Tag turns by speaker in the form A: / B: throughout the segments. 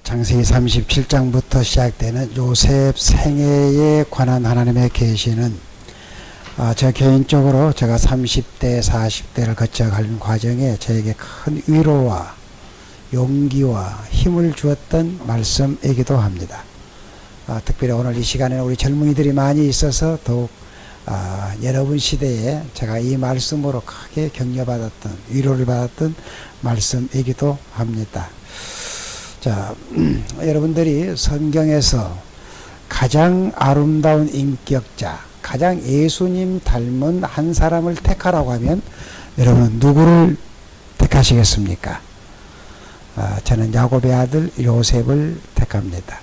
A: 창세기 37장부터 시작되는 요셉 생애에 관한 하나님의 계시는 저 개인적으로 제가 30대 40대를 거쳐가는 과정에 저에게 큰 위로와 용기와 힘을 주었던 말씀이기도 합니다. 특별히 오늘 이 시간에는 우리 젊은이들이 많이 있어서 더욱 여러분 시대에 제가 이 말씀으로 크게 격려받았던 위로를 받았던 말씀이기도 합니다. 자, 여러분들이 성경에서 가장 아름다운 인격자, 가장 예수님 닮은 한 사람을 택하라고 하면 여러분은 누구를 택하시겠습니까? 저는 야곱의 아들 요셉을 택합니다.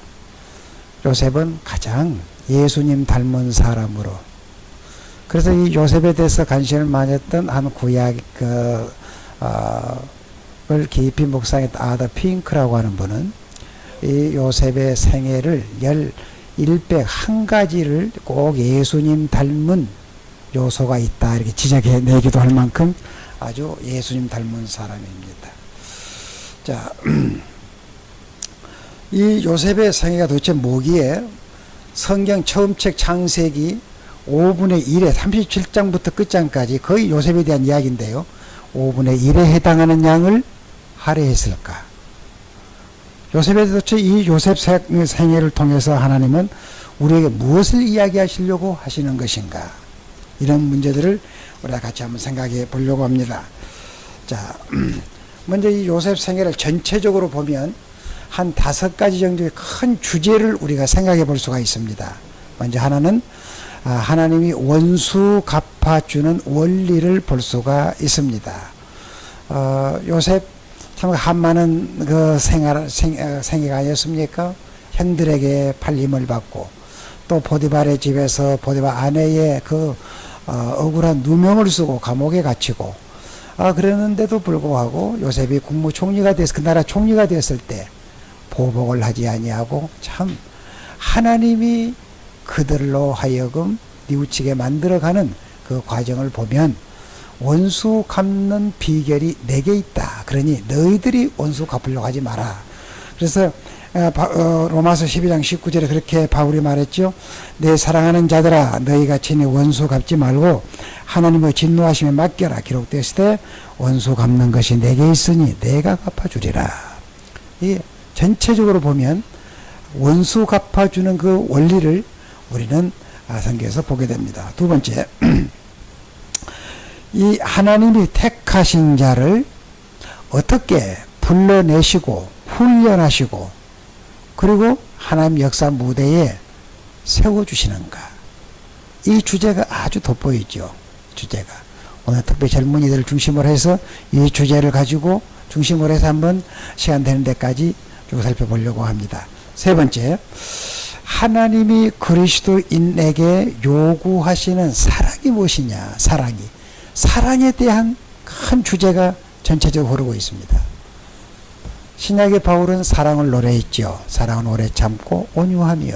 A: 요셉은 가장 예수님 닮은 사람으로, 그래서 이 요셉에 대해서 관심을 많이 했던 한 구약 을 깊이 묵상했던 아더 핑크라고 하는 분은 이 요셉의 생애를 101가지를 꼭 예수님 닮은 요소가 있다 이렇게 지적해내기도 할 만큼 아주 예수님 닮은 사람입니다. 자, 이 요셉의 생애가 도대체 뭐기에 성경 처음 책 창세기 5분의 1에 37장부터 끝장까지 거의 요셉에 대한 이야기인데요. 5분의 1에 해당하는 양을 할애했을까? 요셉에 도대체 이 요셉 생애를 통해서 하나님은 우리에게 무엇을 이야기하시려고 하시는 것인가? 이런 문제들을 우리가 같이 한번 생각해 보려고 합니다. 자, 먼저 이 요셉 생애를 전체적으로 보면 한 5가지 정도의 큰 주제를 우리가 생각해 볼 수가 있습니다. 먼저 하나는 하나님이 원수 갚아주는 원리를 볼 수가 있습니다. 요셉 참 한많은 그 생애가 아니었습니까? 형들에게 팔림을 받고 또 보디발의 집에서 보디발 아내의 그 억울한 누명을 쓰고 감옥에 갇히고 그랬는데도 불구하고 요셉이 국무총리가 됐을 그 나라 총리가 됐을 때 보복을 하지 아니하고 참 하나님이 그들로 하여금 뉘우치게 만들어가는 그 과정을 보면 원수 갚는 비결이 내게 있다. 그러니 너희들이 원수 갚으려고 하지 마라. 그래서 로마서 12장 19절에 그렇게 바울이 말했죠. 내 사랑하는 자들아 너희가 친히 원수 갚지 말고 하나님의 진노하심에 맡겨라. 기록되었을 때 원수 갚는 것이 내게 있으니 내가 갚아주리라. 이 전체적으로 보면 원수 갚아주는 그 원리를 우리는 성경에서 보게 됩니다. 두 번째, 이 하나님이 택하신 자를 어떻게 불러내시고 훈련하시고 그리고 하나님 역사 무대에 세워주시는가. 이 주제가 아주 돋보이죠. 주제가. 오늘 특별히 젊은이들 중심으로 해서 이 주제를 가지고 중심으로 해서 한번 시간 되는 데까지 쭉 살펴보려고 합니다. 세 번째, 하나님이 그리스도인에게 요구하시는 사랑이 무엇이냐. 사랑에 대한 큰 주제가 전체적으로 흐르고 있습니다. 신약의 바울은 사랑을 노래했죠. 사랑은 오래 참고 온유하며.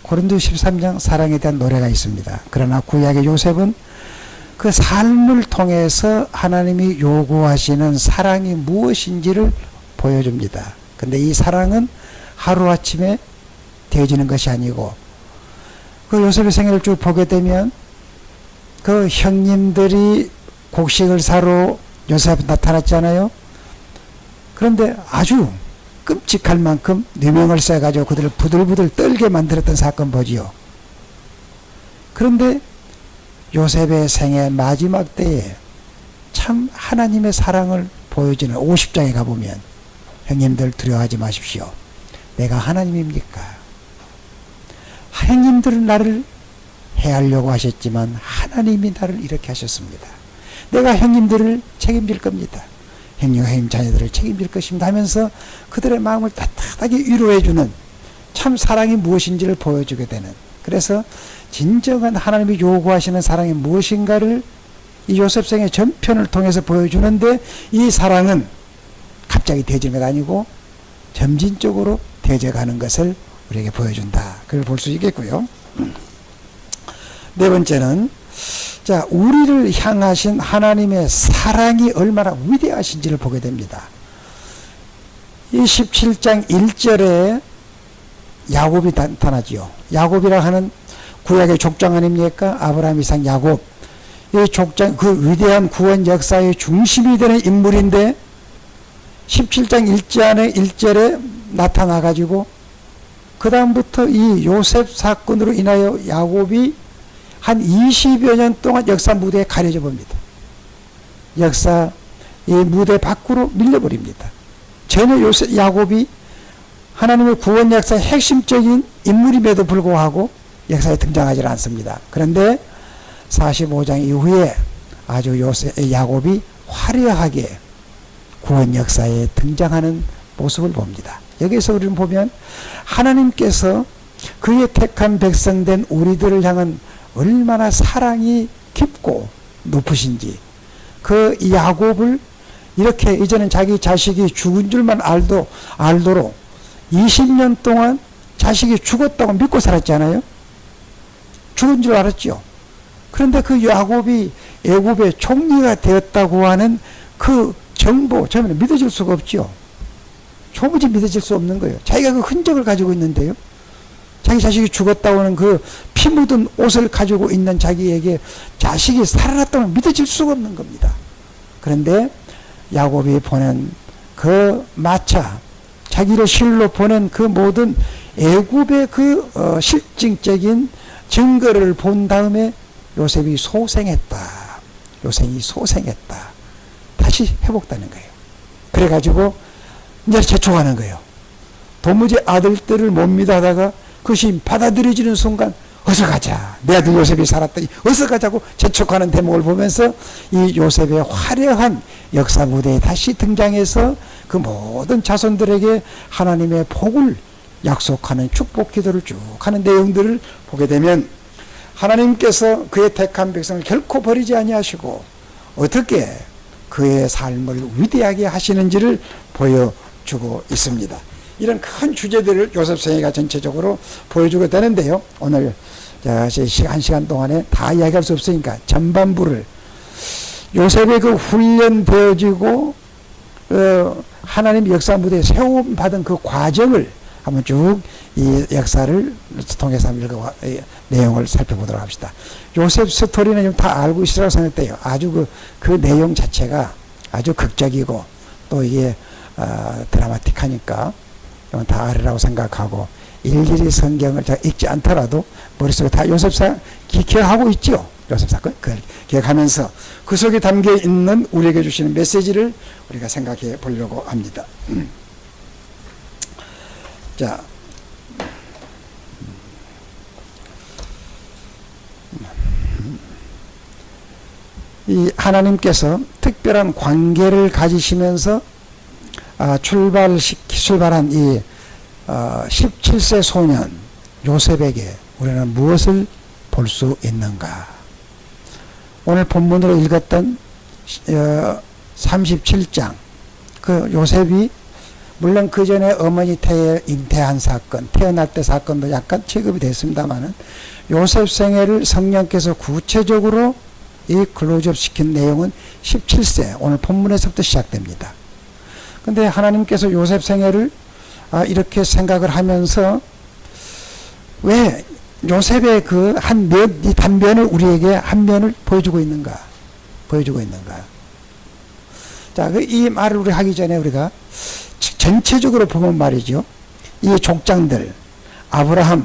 A: 고린도 13장 사랑에 대한 노래가 있습니다. 그러나 구약의 요셉은 그 삶을 통해서 하나님이 요구하시는 사랑이 무엇인지를 보여줍니다. 근데 이 사랑은 하루아침에 되어지는 것이 아니고 그 요셉의 생애를 쭉 보게 되면 그 형님들이 곡식을 사러 요셉 앞에 나타났잖아요. 그런데 아주 끔찍할 만큼 누명을 써가지고 그들을 부들부들 떨게 만들었던 사건 보지요. 그런데 요셉의 생애 마지막 때에 참 하나님의 사랑을 보여주는 50장에 가보면 형님들 두려워하지 마십시오. 내가 하나님입니까? 형님들은 나를 해하려고 하셨지만 하나님이 나를 이렇게 하셨습니다. 내가 형님들을 책임질 겁니다. 형님 자녀들을 책임질 것입니다 하면서 그들의 마음을 따뜻하게 위로해주는 참 사랑이 무엇인지를 보여주게 되는, 그래서 진정한 하나님이 요구하시는 사랑이 무엇인가를 이 요셉생의 전편을 통해서 보여주는데 이 사랑은 갑자기 되어지는 것 아니고 점진적으로 되어져가는 것을 우리에게 보여준다. 그걸 볼 수 있겠고요. 네 번째는 자, 우리를 향하신 하나님의 사랑이 얼마나 위대하신지를 보게 됩니다. 이 17장 1절에 야곱이 나타나지요. 야곱이라 하는 구약의 족장 아닙니까? 아브라함, 이삭, 야곱. 이 족장, 그 위대한 구원 역사의 중심이 되는 인물인데 17장 1절에 나타나가지고 그 다음부터 이 요셉 사건으로 인하여 야곱이 한 20여 년 동안 역사 무대에 가려져 봅니다. 역사 이 무대 밖으로 밀려버립니다. 전혀 야곱이 하나님의 구원 역사의 핵심적인 인물임에도 불구하고 역사에 등장하지 않습니다. 그런데 45장 이후에 아주 야곱이 화려하게 구원 역사에 등장하는 모습을 봅니다. 여기서 우리는 보면 하나님께서 그의 택한 백성된 우리들을 향한 얼마나 사랑이 깊고 높으신지, 그 야곱을 이렇게 이제는 자기 자식이 죽은 줄만 알도록 20년 동안 자식이 죽었다고 믿고 살았잖아요. 죽은 줄 알았죠. 그런데 그 야곱이 애굽의 총리가 되었다고 하는 그 정보, 저는 믿어질 수가 없죠. 도무지 믿어질 수 없는 거예요. 자기가 그 흔적을 가지고 있는데요. 자기 자식이 죽었다고 하는 그 피 묻은 옷을 가지고 있는 자기에게 자식이 살아났다고 믿어질 수가 없는 겁니다. 그런데 야곱이 보낸 그 마차, 자기를 실로 보낸 그 모든 애굽의 그 실증적인 증거를 본 다음에 요셉이 소생했다. 요셉이 소생했다. 다시 회복되는 거예요. 그래가지고 이제 재촉하는 거예요. 도무지 아들들을 못 믿어하다가 그것이 받아들여지는 순간 어서 가자. 내 아들 요셉이 살았더니 어서 가자고 재촉하는 대목을 보면서 이 요셉의 화려한 역사 무대에 다시 등장해서 그 모든 자손들에게 하나님의 복을 약속하는 축복 기도를 쭉 하는 내용들을 보게 되면 하나님께서 그의 택한 백성을 결코 버리지 아니하시고 어떻게 그의 삶을 위대하게 하시는지를 보여주고 있습니다. 이런 큰 주제들을 요셉생애가 전체적으로 보여주게 되는데요. 오늘 한 시간 동안에 다 이야기할 수 없으니까 전반부를 요셉의 그 훈련되어지고 하나님 역사 무대에 세움받은 그 과정을 한번 쭉 이 역사를 통해서 내용을 살펴보도록 합시다. 요셉 스토리는 좀 다 알고 있으라고 생각돼요. 아주 그 내용 자체가 아주 극적이고 또 이게 드라마틱하니까 다 알으라고 생각하고 일일이 성경을 잘 읽지 않더라도 머릿속에 다 요셉사 기억하고 있죠. 요셉 사건 그걸 기억하면서 그 속에 담겨 있는 우리에게 주시는 메시지를 우리가 생각해 보려고 합니다. 자, 하나님께서 특별한 관계를 가지시면서 출발한 이 17세 소년 요셉에게 우리는 무엇을 볼 수 있는가? 오늘 본문으로 읽었던 37장 그 요셉이 물론 그 전에 어머니 잉태한 사건, 태어날 때 사건도 약간 취급이 됐습니다만은 요셉 생애를 성령께서 구체적으로 이 클로즈업 시킨 내용은 17세 오늘 본문에서부터 시작됩니다. 근데 하나님께서 요셉 생애를 이렇게 생각을 하면서 왜 요셉의 그 이 단면을 우리에게 한 면을 보여주고 있는가? 자, 이 말을 우리 하기 전에 우리가 전체적으로 보면 말이죠. 이 족장들, 아브라함을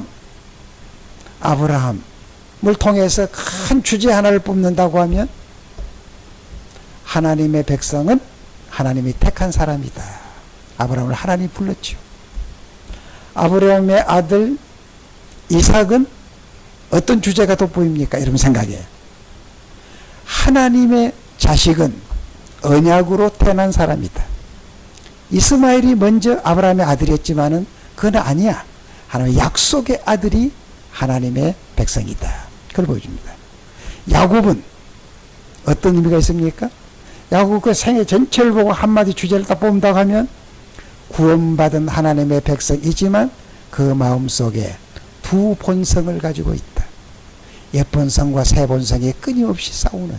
A: 통해서 큰 주제 하나를 뽑는다고 하면 하나님의 백성은 하나님이 택한 사람이다. 아브라함을 하나님이 불렀죠. 아브라함의 아들 이삭은 어떤 주제가 돋보입니까? 여러분 생각에 하나님의 자식은 언약으로 태어난 사람이다. 이스마엘이 먼저 아브라함의 아들이었지만은 그건 아니야. 하나님의 약속의 아들이 하나님의 백성이다. 그걸 보여줍니다. 야곱은 어떤 의미가 있습니까? 야곱 그 생애 전체를 보고 한마디 주제를 딱 뽑는다고 하면 구원받은 하나님의 백성이지만 그 마음속에 두 본성을 가지고 있다. 옛본성과 새본성이 끊임없이 싸우는,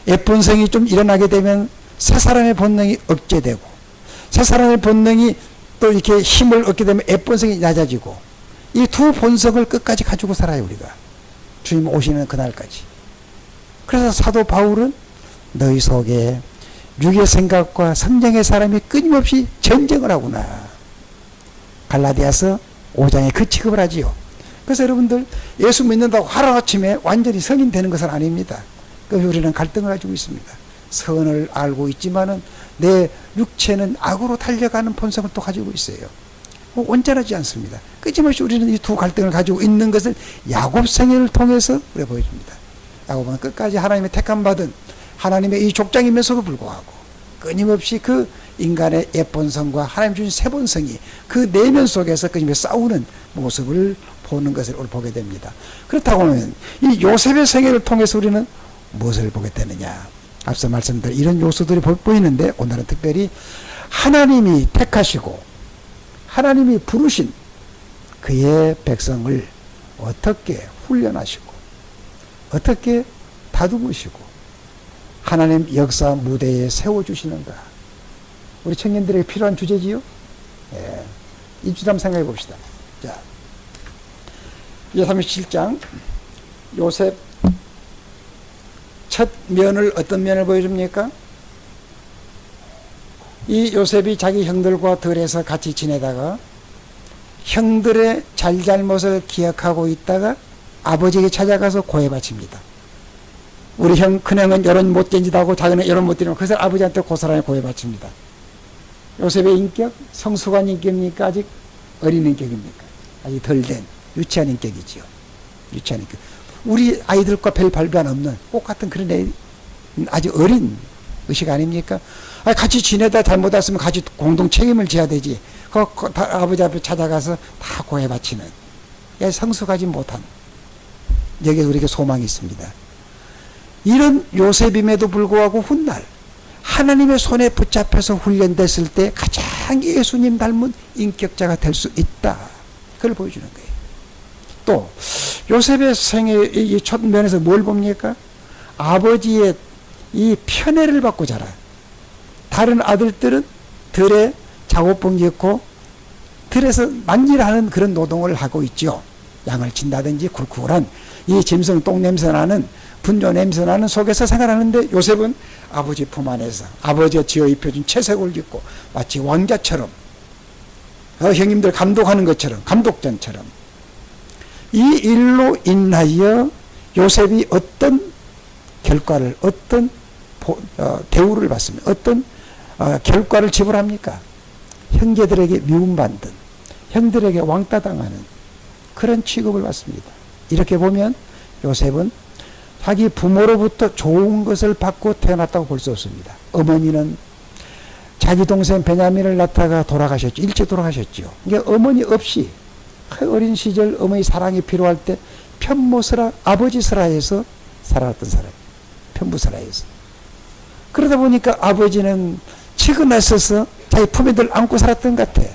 A: 옛본성이 좀 일어나게 되면 새 사람의 본능이 억제되고 새 사람의 본능이 또 이렇게 힘을 얻게 되면 애본성이 낮아지고, 이 두 본성을 끝까지 가지고 살아요, 우리가. 주님 오시는 그날까지. 그래서 사도 바울은 너희 속에 육의 생각과 성령의 사람이 끊임없이 전쟁을 하구나. 갈라디아서 5장에 그 취급을 하지요. 그래서 여러분들 예수 믿는다고 하루아침에 완전히 성인 되는 것은 아닙니다. 그 우리는 갈등을 가지고 있습니다. 선을 알고 있지만은 내 육체는 악으로 달려가는 본성을 또 가지고 있어요. 온전하지 않습니다. 끊임없이 우리는 이 두 갈등을 가지고 있는 것을 야곱 생애를 통해서 우리가 보여줍니다. 야곱은 끝까지 하나님의 택함 받은 하나님의 이 족장이면서도 불구하고 끊임없이 그 인간의 옛본성과 하나님 주신 새본성이 그 내면 속에서 끊임없이 싸우는 모습을 보는 것을 오늘 보게 됩니다. 그렇다고 하면 이 요셉의 생애를 통해서 우리는 무엇을 보게 되느냐. 앞서 말씀드린 이런 요소들이 보이는데, 오늘은 특별히 하나님이 택하시고 하나님이 부르신 그의 백성을 어떻게 훈련하시고 어떻게 다듬으시고 하나님 역사 무대에 세워주시는가. 우리 청년들에게 필요한 주제지요. 예. 이 주제 한번 생각해 봅시다. 자, 이제 37장 요셉 첫 면을, 어떤 면을 보여줍니까? 이 요셉이 자기 형들과 들에서 같이 지내다가 형들의 잘잘못을 기억하고 있다가 아버지에게 찾아가서 고해 바칩니다. 우리 큰형은 이런 못된 짓 하고 자기는 이런 못된 짓 하고, 그래서 아버지한테 고스란히 고해 바칩니다. 요셉의 인격, 성숙한 인격입니까? 아직 어린 인격입니까? 아직 덜 된 유치한 인격이지요. 유치한 인격. 우리 아이들과 별 발변 없는 똑같은 그런 애, 아주 어린 의식 아닙니까? 같이 지내다 잘못했으면 같이 공동 책임을 져야 되지. 아버지 앞에 찾아가서 다 고해 바치는, 성숙하지 못한, 여기에 우리에게 소망이 있습니다. 이런 요셉임에도 불구하고 훗날 하나님의 손에 붙잡혀서 훈련됐을 때 가장 예수님 닮은 인격자가 될 수 있다. 그걸 보여주는 거예요. 또 요셉의 생애 이 첫 면에서 뭘 봅니까? 아버지의 이 편애를 받고 자라. 다른 아들들은 들에 작업복 입고 들에서 만일하는 그런 노동을 하고 있죠. 양을 친다든지 굴굴한 이 짐승 똥 냄새 나는, 분뇨 냄새 나는 속에서 생활하는데, 요셉은 아버지 품 안에서 아버지가 지어 입혀준 채색을 입고 마치 왕자처럼, 형님들 감독하는 것처럼, 감독전처럼, 이 일로 인하여 요셉이 어떤 결과를, 어떤 대우를 받습니다. 어떤 결과를 지불합니까? 형제들에게 미움받는, 형들에게 왕따당하는 그런 취급을 받습니다. 이렇게 보면 요셉은 자기 부모로부터 좋은 것을 받고 태어났다고 볼 수 없습니다. 어머니는 자기 동생 베냐민을 낳다가 돌아가셨죠. 일찍 돌아가셨죠. 그러니까 어머니 없이 어린 시절 어머니 사랑이 필요할 때 편모스라, 아버지 스라에서 살아왔던 사람, 편부스라에서. 그러다 보니까 아버지는 치근했어서 자기 품에 늘 안고 살았던 것 같아.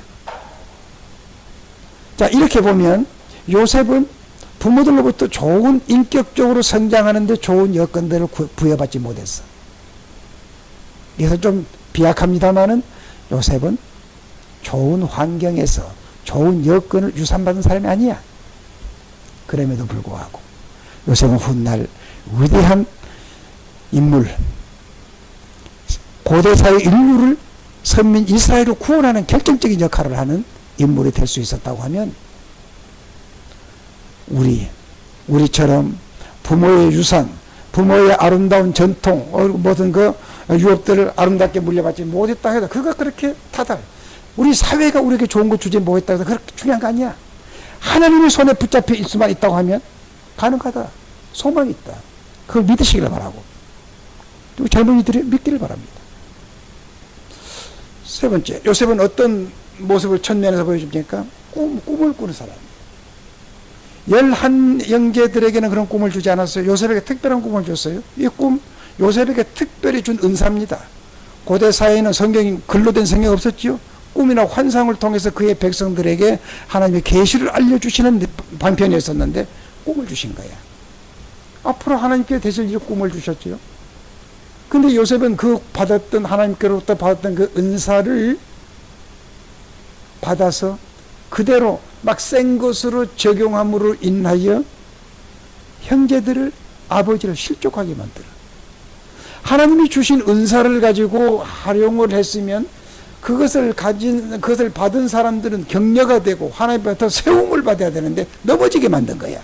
A: 자, 이렇게 보면 요셉은 부모들로부터 좋은, 인격적으로 성장하는데 좋은 여건들을 부여받지 못했어. 그래서 좀 비약합니다마는 요셉은 좋은 환경에서 좋은 여건을 유산받은 사람이 아니야. 그럼에도 불구하고 요셉은 훗날 위대한 인물, 고대사의 인류를, 선민 이스라엘을 구원하는 결정적인 역할을 하는 인물이 될 수 있었다고 하면, 우리처럼 부모의 유산, 부모의 아름다운 전통, 모든 그 유업들을 아름답게 물려받지 못했다 해도 그거 그렇게 타달. 우리 사회가 우리에게 좋은 거 주지 못했다 해도 그렇게 중요한 거 아니야. 하나님의 손에 붙잡혀 있을 수만 있다고 하면 가능하다. 소망이 있다. 그걸 믿으시기를 바라고, 또 젊은이들이 믿기를 바랍니다. 세 번째, 요셉은 어떤 모습을 첫면에서 보여줍니까? 꿈을 꾸는 사람이에요. 11 형제들에게는 그런 꿈을 주지 않았어요. 요셉에게 특별한 꿈을 줬어요. 이 꿈, 요셉에게 특별히 준 은사입니다. 고대 사회에는 성경이 글로 된 성경이 없었지요. 꿈이나 환상을 통해서 그의 백성들에게 하나님의 계시를 알려주시는 방편이었었는데 꿈을 주신 거야. 앞으로 하나님께 되실 이 꿈을 주셨지요. 근데 요셉은 그 받았던, 하나님께로부터 받았던 그 은사를 받아서 그대로 막 센 것으로 적용함으로 인하여 형제들을, 아버지를 실족하게 만들어. 하나님이 주신 은사를 가지고 활용을 했으면 그것을 받은 사람들은 격려가 되고 하나님부터 세움을 받아야 되는데 넘어지게 만든 거야.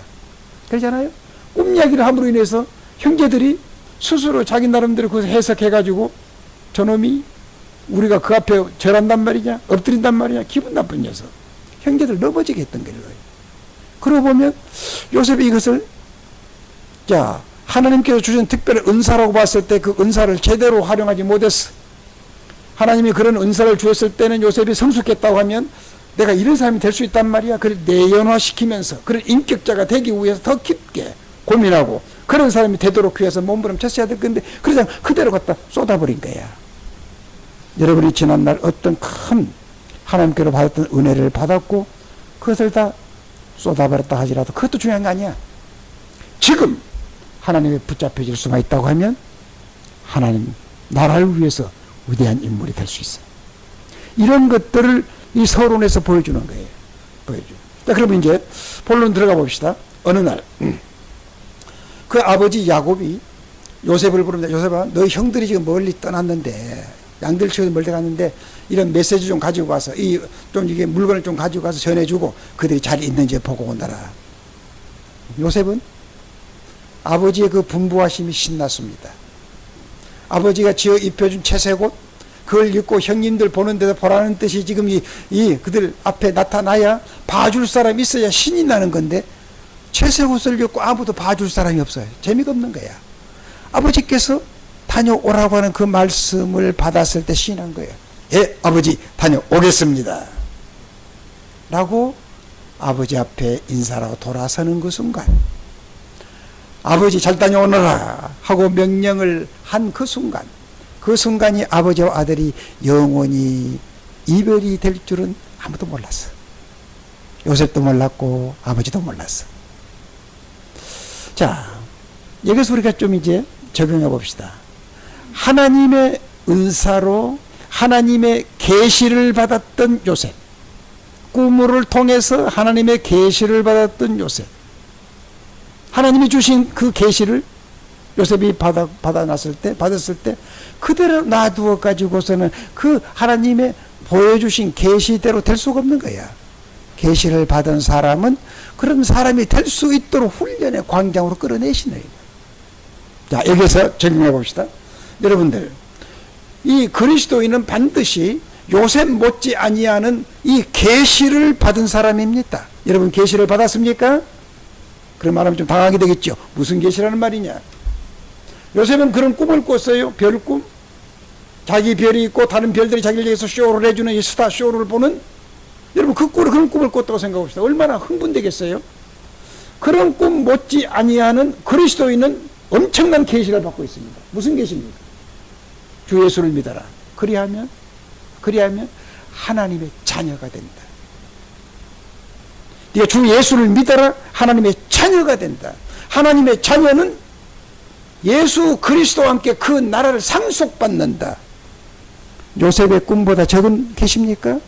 A: 그렇잖아요? 꿈 이야기를 함으로 인해서 형제들이 스스로 자기 나름대로 그것을 해석해가지고 저놈이 우리가 그 앞에 절한단 말이냐, 엎드린단 말이냐, 기분 나쁜 녀석. 형제들 넘어지게 했던 거예요. 그러고 보면 요셉이 이것을, 자, 하나님께서 주신 특별한 은사라고 봤을 때 그 은사를 제대로 활용하지 못했어. 하나님이 그런 은사를 주었을 때는 요셉이 성숙했다고 하면 내가 이런 사람이 될 수 있단 말이야. 그걸 내연화시키면서 그런 인격자가 되기 위해서 더 깊게 고민하고 그런 사람이 되도록 위해서 몸부림쳤어야 될 건데 그러지 않고 그대로 갖다 쏟아버린 거야. 여러분이 지난날 어떤 큰 하나님께로 받았던 은혜를 받았고 그것을 다 쏟아버렸다 하지라도 그것도 중요한 거 아니야. 지금 하나님에 붙잡혀질 수만 있다고 하면 하나님 나라를 위해서 위대한 인물이 될 수 있어요. 이런 것들을 이 서론에서 보여주는 거예요. 보여줘. 자, 그러면 이제 본론 들어가 봅시다. 어느 날 그 아버지 야곱이 요셉을 부릅니다. 요셉아, 너희 형들이 지금 멀리 떠났는데 양들 치고 멀리 갔는데 이런 메시지 좀 가지고 와서 이게 물건을 좀 가지고 가서 전해주고 그들이 잘 있는지 보고 온다라. 요셉은 아버지의 그 분부하심이 신났습니다. 아버지가 지어 입혀준 채색옷 그걸 입고 형님들 보는 데서 보라는 뜻이 지금 그들 앞에 나타나야 봐줄 사람이 있어야 신이 나는 건데 채색옷을 입고 아무도 봐줄 사람이 없어요. 재미가 없는 거야. 아버지께서 다녀오라고 하는 그 말씀을 받았을 때 신이 난 거예요. 예, 아버지 다녀오겠습니다 라고 아버지 앞에 인사하고 돌아서는 그 순간, 아버지 잘 다녀오너라 하고 명령을 한 그 순간, 그 순간이 아버지와 아들이 영원히 이별이 될 줄은 아무도 몰랐어. 요셉도 몰랐고 아버지도 몰랐어. 자, 여기서 우리가 좀 이제 적용해 봅시다. 하나님의 은사로 하나님의 계시를 받았던 요셉, 꿈을 통해서 하나님의 계시를 받았던 요셉, 하나님이 주신 그 계시를 요셉이 받았을 때 그대로 놔두어 가지고서는 그 하나님의 보여주신 계시대로 될 수가 없는 거야. 계시를 받은 사람은 그런 사람이 될 수 있도록 훈련의 광장으로 끌어내시는. 자, 여기서 적용해 봅시다. 여러분들, 이 그리스도인은 반드시 요셉 못지 아니하는 이 계시를 받은 사람입니다. 여러분 계시를 받았습니까? 그런 말하면 좀 당하게 되겠죠. 무슨 계시라는 말이냐? 요셉은 그런 꿈을 꿨어요. 별꿈. 자기 별이 있고 다른 별들이 자기를 위해서 쇼를 해주는 이 스타 쇼를 보는, 여러분 그런 꿈을 꿨다고 생각합시다. 얼마나 흥분되겠어요? 그런 꿈 못지 아니하는 그리스도인은 엄청난 계시를 받고 있습니다. 무슨 계시입니까? 주 예수를 믿어라. 그리하면 하나님의 자녀가 된다. 네가 주 예수를 믿어라. 하나님의 자녀가 된다. 하나님의 자녀는 예수 그리스도와 함께 그 나라를 상속받는다. 요셉의 꿈보다 적은 계십니까?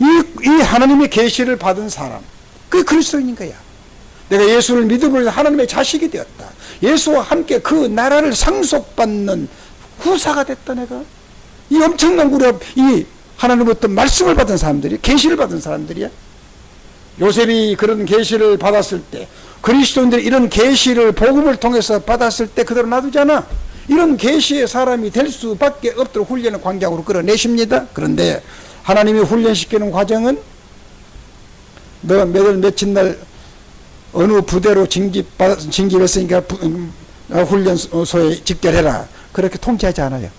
A: 이 하나님의 계시를 받은 사람, 그게 그리스도인인 거야. 내가 예수를 믿음으로 해서 하나님의 자식이 되었다. 예수와 함께 그 나라를 상속받는 후사가 됐다. 내가 이 엄청난 우리가 이 하나님부터 말씀을 받은 사람들이, 계시를 받은 사람들이야. 요셉이 그런 계시를 받았을 때, 그리스도인들이 이런 계시를 복음을 통해서 받았을 때 그대로 놔두잖아. 이런 계시의 사람이 될 수밖에 없도록 훈련의 광장으로 끌어내십니다. 그런데 하나님이 훈련시키는 과정은 너 며칠 날 어느 부대로 징집했으니까 훈련소에 직결해라. 그렇게 통치하지 않아요.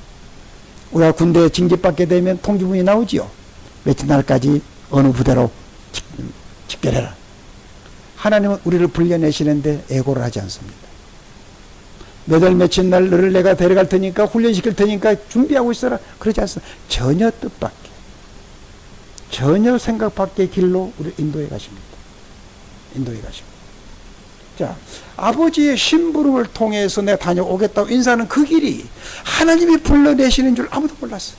A: 우리가 군대에 징집받게 되면 통지문이 나오지요. 며칠 날까지 어느 부대로 직결해라. 하나님은 우리를 불려내시는데 애고를 하지 않습니다. 며칠 날 너를 내가 데려갈 테니까 훈련시킬 테니까 준비하고 있어라. 그러지 않습니다. 전혀 뜻밖의, 전혀 생각 밖의 길로 우리를 인도해 가십니다. 인도해 가십니다. 자, 아버지의 심부름을 통해서 내가 다녀오겠다고 인사하는 그 길이 하나님이 불러내시는 줄 아무도 몰랐어요.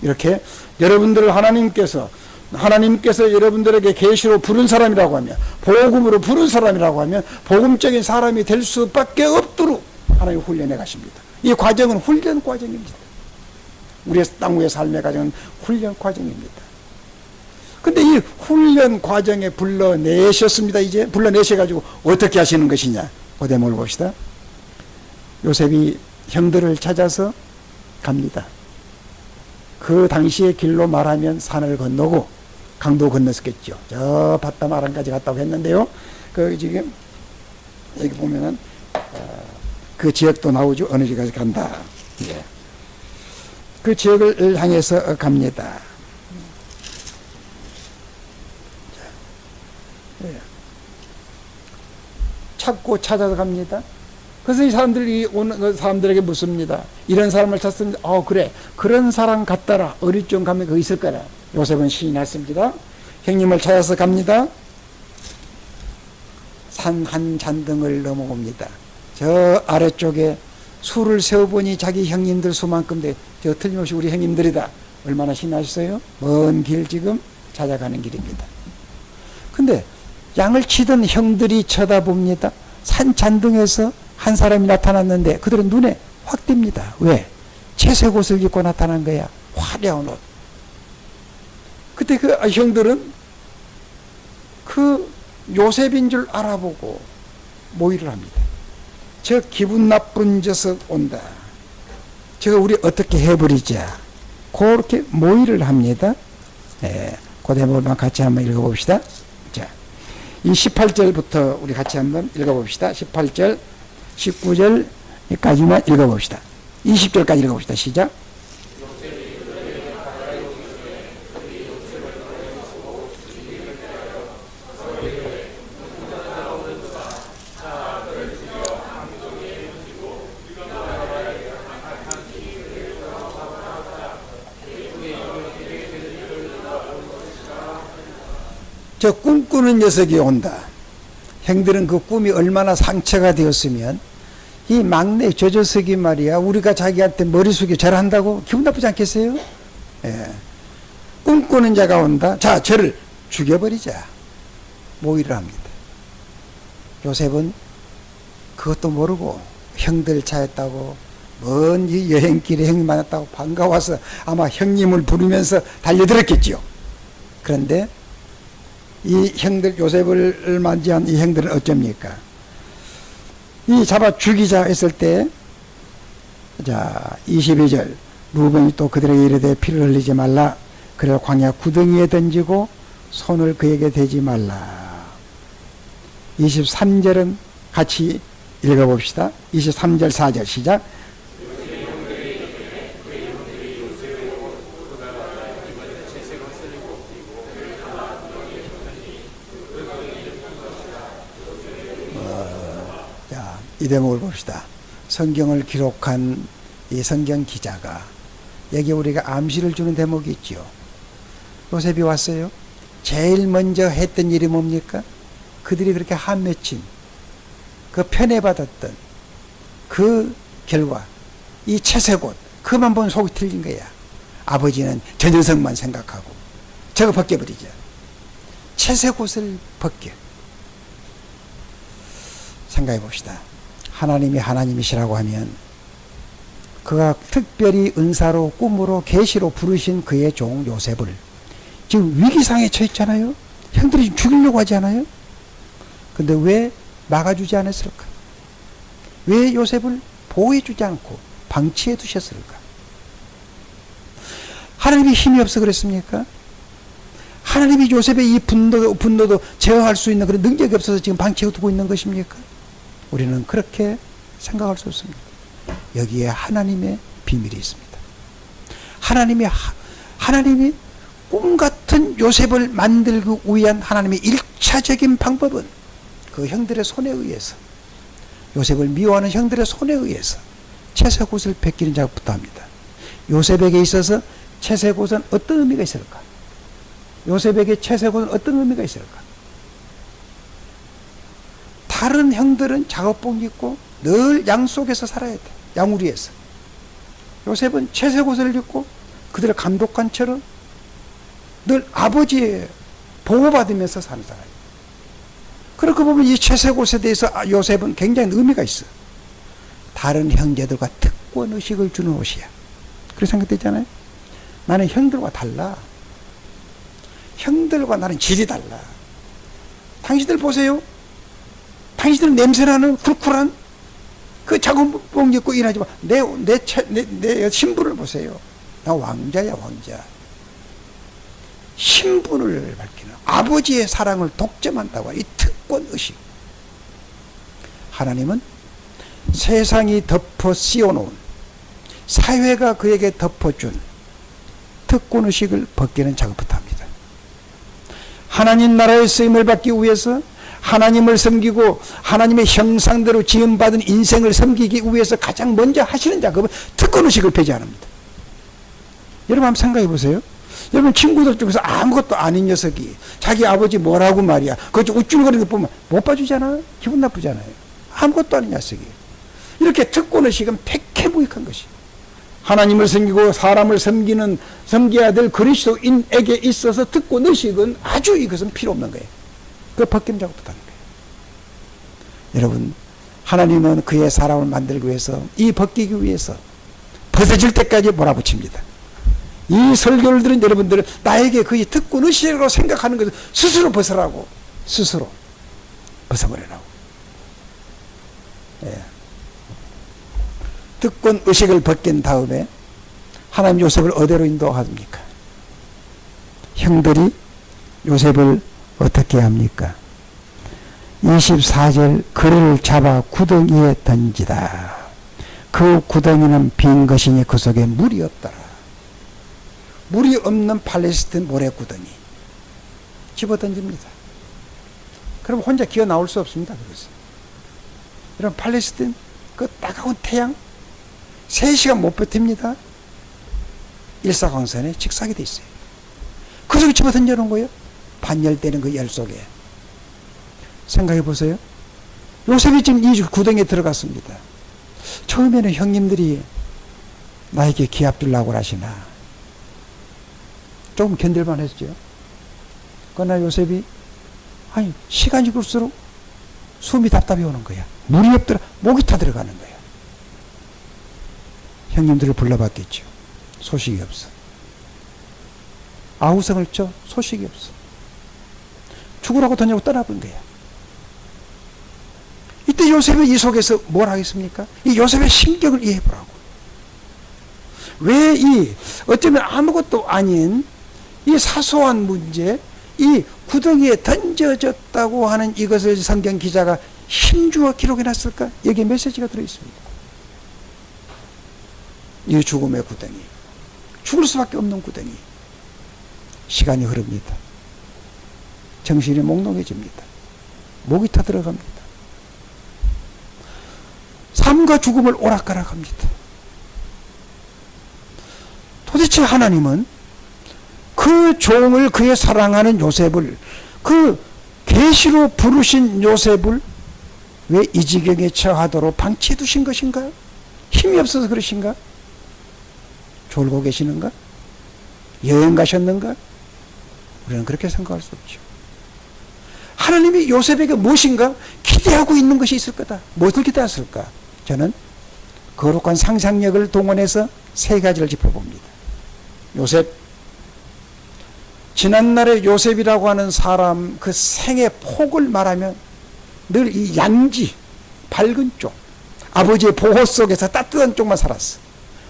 B: 이렇게 여러분들을 하나님께서 여러분들에게 계시로 부른 사람이라고 하면, 복음으로 부른 사람이라고 하면 복음적인 사람이 될 수밖에 없도록 하나님 훈련해 가십니다. 이 과정은 훈련 과정입니다. 우리의 땅 위의 삶의 과정은 훈련 과정입니다. 근데 이 훈련 과정에 불러내셨습니다. 이제 불러내셔가지고 어떻게 하시는 것이냐, 그 대목을 봅시다. 요셉이 형들을 찾아서 갑니다. 그 당시의 길로 말하면 산을 건너고 강도 건넜었겠죠. 저 바담 아람까지 갔다고 했는데요. 그 지금 여기 보면은 그 지역도 나오죠. 어느 지역까지 간다. 예. 그 지역을 향해서 갑니다. 예. 찾고 찾아서 갑니다. 그래서 이 사람들이 오는 사람들에게 묻습니다. 이런 사람을 찾습니다. 그래, 그런 사람 같더라. 어디 좀 가면 그거 있을 거라. 요셉은 시인했습니다. 형님을 찾아서 갑니다. 산 한 잔등을 넘어옵니다. 저 아래쪽에 수를 세어보니 자기 형님들 수만큼 돼. 저 틀림없이 우리 형님들이다. 얼마나 신나셨어요? 먼 길 지금 찾아가는 길입니다. 근데 양을 치던 형들이 쳐다봅니다. 산 잔등에서 한 사람이 나타났는데 그들은 눈에 확 띕니다. 왜? 채색 옷을 입고 나타난 거야. 화려한 옷. 그때 그 형들은 그 요셉인 줄 알아보고 모의를 합니다. 저 기분 나쁜 녀석 온다. 저거 우리 어떻게 해버리자. 그렇게 모의를 합니다. 네, 그 대목만 같이 한번 읽어봅시다. 자, 이 18절부터 우리 같이 한번 읽어봅시다. 18절, 19절까지만 읽어봅시다. 20절까지 읽어봅시다. 시작. 저 꿈꾸는 녀석이 온다. 형들은 그 꿈이 얼마나 상처가 되었으면 이 막내 저 녀석이 말이야 우리가 자기한테 머리 숙여 절한다고 기분 나쁘지 않겠어요? 예. 꿈꾸는 자가 온다. 자, 저를 죽여버리자. 모의를 합니다. 요셉은 그것도 모르고 형들 차였다고 먼 이 여행길에 형님 만났다고 반가워서 아마 형님을 부르면서 달려들었겠지요. 그런데 이 형들, 요셉을 맞이한 이 형들은 어쩝니까? 이 잡아 죽이자 했을 때, 자, 22절. 루벤이 또 그들에게 이르되 피를 흘리지 말라. 그를 광야 구덩이에 던지고 손을 그에게 대지 말라. 23절은 같이 읽어봅시다. 23절 4절 시작. 이 대목을 봅시다. 성경을 기록한 이 성경 기자가 여기 우리가 암시를 주는 대목이 있죠. 요셉이 왔어요. 제일 먼저 했던 일이 뭡니까? 그들이 그렇게 한 맺힌 그 편애받았던 그 결과 이 채색옷 그만 보면 속이 틀린 거야. 아버지는 저 녀석만 생각하고 저거 벗겨버리자. 채색옷을 벗겨. 생각해 봅시다. 하나님이 하나님이시라고 하면 그가 특별히 은사로 꿈으로 계시로 부르신 그의 종 요셉을 지금 위기상에 처했잖아요. 형들이 죽이려고 하지 않아요? 근데 왜 막아주지 않았을까? 왜 요셉을 보호해주지 않고 방치해 두셨을까? 하나님이 힘이 없어 그랬습니까? 하나님이 요셉의 이 분노도 제어할 수 있는 그런 능력이 없어서 지금 방치해 두고 있는 것입니까? 우리는 그렇게 생각할 수 없습니다. 여기에 하나님의 비밀이 있습니다. 하나님이 꿈같은 요셉을 만들기 위한 하나님의 일차적인 방법은 그 형들의 손에 의해서, 요셉을 미워하는 형들의 손에 의해서 채색옷을 벗기는 작업부터 합니다. 요셉에게 있어서 채색옷은 어떤 의미가 있을까? 요셉에게 채색옷은 어떤 의미가 있을까? 다른 형들은 작업복 입고 늘 양 속에서 살아야 돼. 양우리에서. 요셉은 채색옷을 입고 그들의 감독관처럼 늘 아버지의 보호받으면서 사는 사람이에요. 그렇게 보면 이 채색옷에 대해서 요셉은 굉장히 의미가 있어. 다른 형제들과 특권의식을 주는 옷이야. 그렇게 생각되잖아요. 나는 형들과 달라. 형들과 나는 질이 달라. 당신들 보세요. 당신들 냄새나는 쿨쿨한 그 작은 봉 입고 일하지 마. 내 신분을 보세요. 나 왕자야, 왕자. 신분을 밝히는 아버지의 사랑을 독점한다고 하는 이 특권의식. 하나님은 세상이 덮어 씌워놓은, 사회가 그에게 덮어준 특권의식을 벗기는 작업부터 합니다. 하나님 나라의 쓰임을 받기 위해서, 하나님을 섬기고 하나님의 형상대로 지음받은 인생을 섬기기 위해서 가장 먼저 하시는 작업은 특권의식을 폐지합니다. 여러분 한번 생각해 보세요. 여러분 친구들 중에서 아무것도 아닌 녀석이 자기 아버지 뭐라고 말이야, 그거 우쭐거리는 거 보면 못 봐주잖아. 기분 나쁘잖아요. 아무것도 아닌 녀석이. 이렇게 특권의식은 백해무익한 것이, 하나님을 섬기고 사람을 섬겨야 될 그리스도인에게 있어서 특권의식은 아주 이것은 필요 없는 거예요. 그 벗김 작업부터 하는 거예요. 여러분, 하나님은 그의 사람을 만들기 위해서, 이 벗기기 위해서 벗어질 때까지 몰아붙입니다. 이 설교를 들은 여러분들은 나에게 그의 특권의식으로 생각하는 것을 스스로 벗으라고, 스스로 벗어버리라고. 예. 특권의식을 벗긴 다음에 하나님 요셉을 어디로 인도합니까? 형들이 요셉을 어떻게 합니까? 24절, 그를 잡아 구덩이에 던지다. 그 구덩이는 빈 것이니 그 속에 물이 없더라. 물이 없는 팔레스틴 모래구덩이 집어 던집니다. 그럼 혼자 기어 나올 수 없습니다. 그것은. 이런 팔레스틴 그 따가운 태양 3시간 못 버팁니다. 일사광선에 직사하게 돼 있어요. 그 속에 집어 던져놓은 거예요. 반열되는 그 열 속에. 생각해 보세요. 요셉이 지금 이 구덩이에 들어갔습니다. 처음에는 형님들이 나에게 기합 주려고 하시나 조금 견딜만 했죠. 그러나 요셉이 아니 시간이 갈수록 숨이 답답해 오는 거야. 물이 없더라. 목이 타 들어가는 거야. 형님들을 불러봤겠죠. 소식이 없어. 아우성을 쳐. 소식이 없어. 죽으라고 던지고 떠나본 거야. 이때 요셉은 이 속에서 뭘 하겠습니까? 이 요셉의 심경을 이해해보라고. 왜 이 어쩌면 아무것도 아닌 이 사소한 문제, 이 구덩이에 던져졌다고 하는 이것을 성경 기자가 힘주어 기록해놨을까? 여기에 메시지가 들어있습니다. 이 죽음의 구덩이, 죽을 수밖에 없는 구덩이. 시간이 흐릅니다. 정신이 몽롱해집니다. 목이 타들어갑니다. 삶과 죽음을 오락가락합니다. 도대체 하나님은 그 종을, 그의 사랑하는 요셉을, 그 계시로 부르신 요셉을 왜 이 지경에 처하도록 방치해 두신 것인가? 힘이 없어서 그러신가? 졸고 계시는가? 여행 가셨는가? 우리는 그렇게 생각할 수 없죠. 하나님이 요셉에게 무엇인가 기대하고 있는 것이 있을 거다. 무엇을 기대했을까? 저는 거룩한 상상력을 동원해서 3가지를 짚어봅니다. 요셉, 지난날의 요셉이라고 하는 사람 그 생의 폭을 말하면 늘 이 양지, 밝은 쪽, 아버지의 보호 속에서 따뜻한 쪽만 살았어.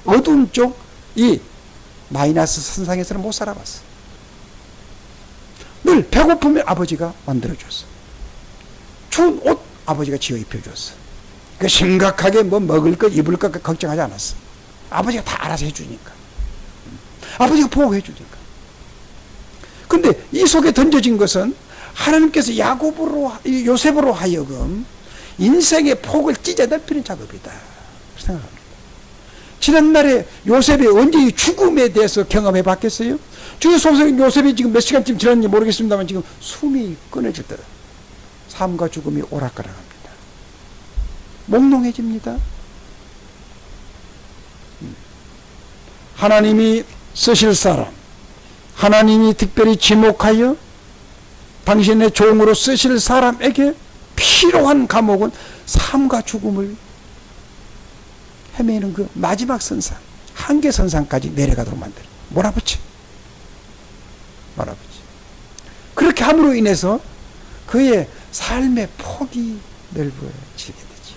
B: 어두운 쪽, 이 마이너스 선상에서는 못 살아봤어. 늘 배고프면 아버지가 만들어줬어. 추운 옷 아버지가 지어 입혀줬어. 그 심각하게 뭐 먹을 것 입을 것 걱정하지 않았어. 아버지가 다 알아서 해주니까. 아버지가 보호해주니까. 근데 이 속에 던져진 것은 하나님께서 요셉으로 하여금 인생의 폭을 찢어 넓히는 작업이다 생각합니다. 지난날에 요셉이 언제 이 죽음에 대해서 경험해 봤겠어요? 주의 소설 요셉이 지금 몇 시간쯤 지났는지 모르겠습니다만 지금 숨이 끊어질 때 삶과 죽음이 오락가락합니다. 몽롱해집니다. 하나님이 쓰실 사람, 하나님이 특별히 지목하여 당신의 종으로 쓰실 사람에게 필요한 과목은 삶과 죽음을 헤매는 그 마지막 선상, 한계 선상까지 내려가도록 만들어 몰아붙여. 그렇게 함으로 인해서 그의 삶의 폭이 넓어지게 되지.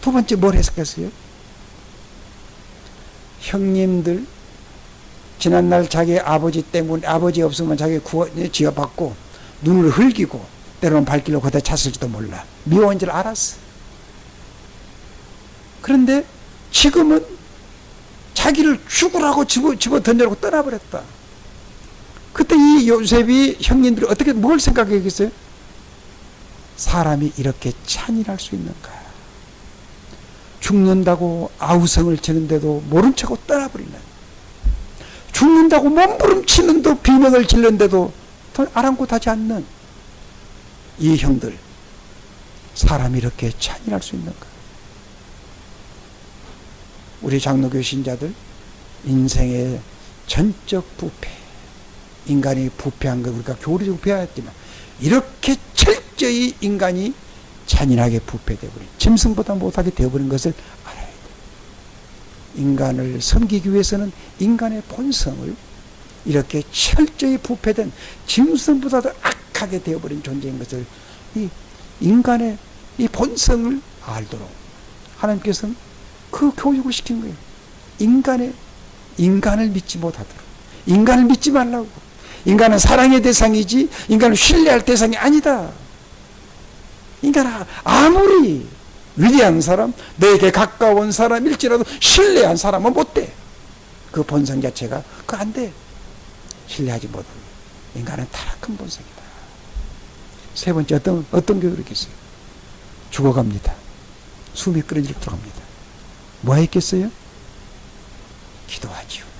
B: 두 번째 뭘 해석했어요? 형님들 지난날 자기 아버지 때문에, 아버지 없으면 자기 지어받고 눈을 흘기고 때로는 발길로 거기다 찼을지도 몰라. 미워한 줄 알았어. 그런데 지금은 자기를 죽으라고 집어 던져놓고 떠나버렸다. 그때 이 요셉이 형님들이 어떻게 뭘 생각했겠어요? 사람이 이렇게 찬인할 수 있는가? 죽는다고 아우성을 치는데도 모른 척하고 떠나버리는, 죽는다고 몸부림치는도 비명을 질는데도 더 아랑곳하지 않는 이 형들, 사람이 이렇게 찬인할 수 있는가? 우리 장로교 신자들 인생의 전적 부패, 인간이 부패한 거 우리가 교리적으로 배웠지만 이렇게 철저히 인간이 잔인하게 부패되어버린, 짐승보다 못하게 되어버린 것을 알아야 돼. 인간을 섬기기 위해서는 인간의 본성을, 이렇게 철저히 부패된 짐승보다도 악하게 되어버린 존재인 것을, 이 인간의 이 본성을 알도록 하나님께서는 그 교육을 시킨 거예요. 인간을 믿지 못하도록, 인간을 믿지 말라고. 인간은 사랑의 대상이지 인간을 신뢰할 대상이 아니다. 인간은 아무리 위대한 사람, 내게 가까운 사람일지라도 신뢰한 사람은 못 돼. 그 본성 자체가 그 안 돼. 신뢰하지 못하고. 인간은 타락한 본성이다. 세 번째 어떤 교육이겠어요? 죽어갑니다. 숨이 끊어지도록 합니다. 뭐 했겠어요? 기도하지요.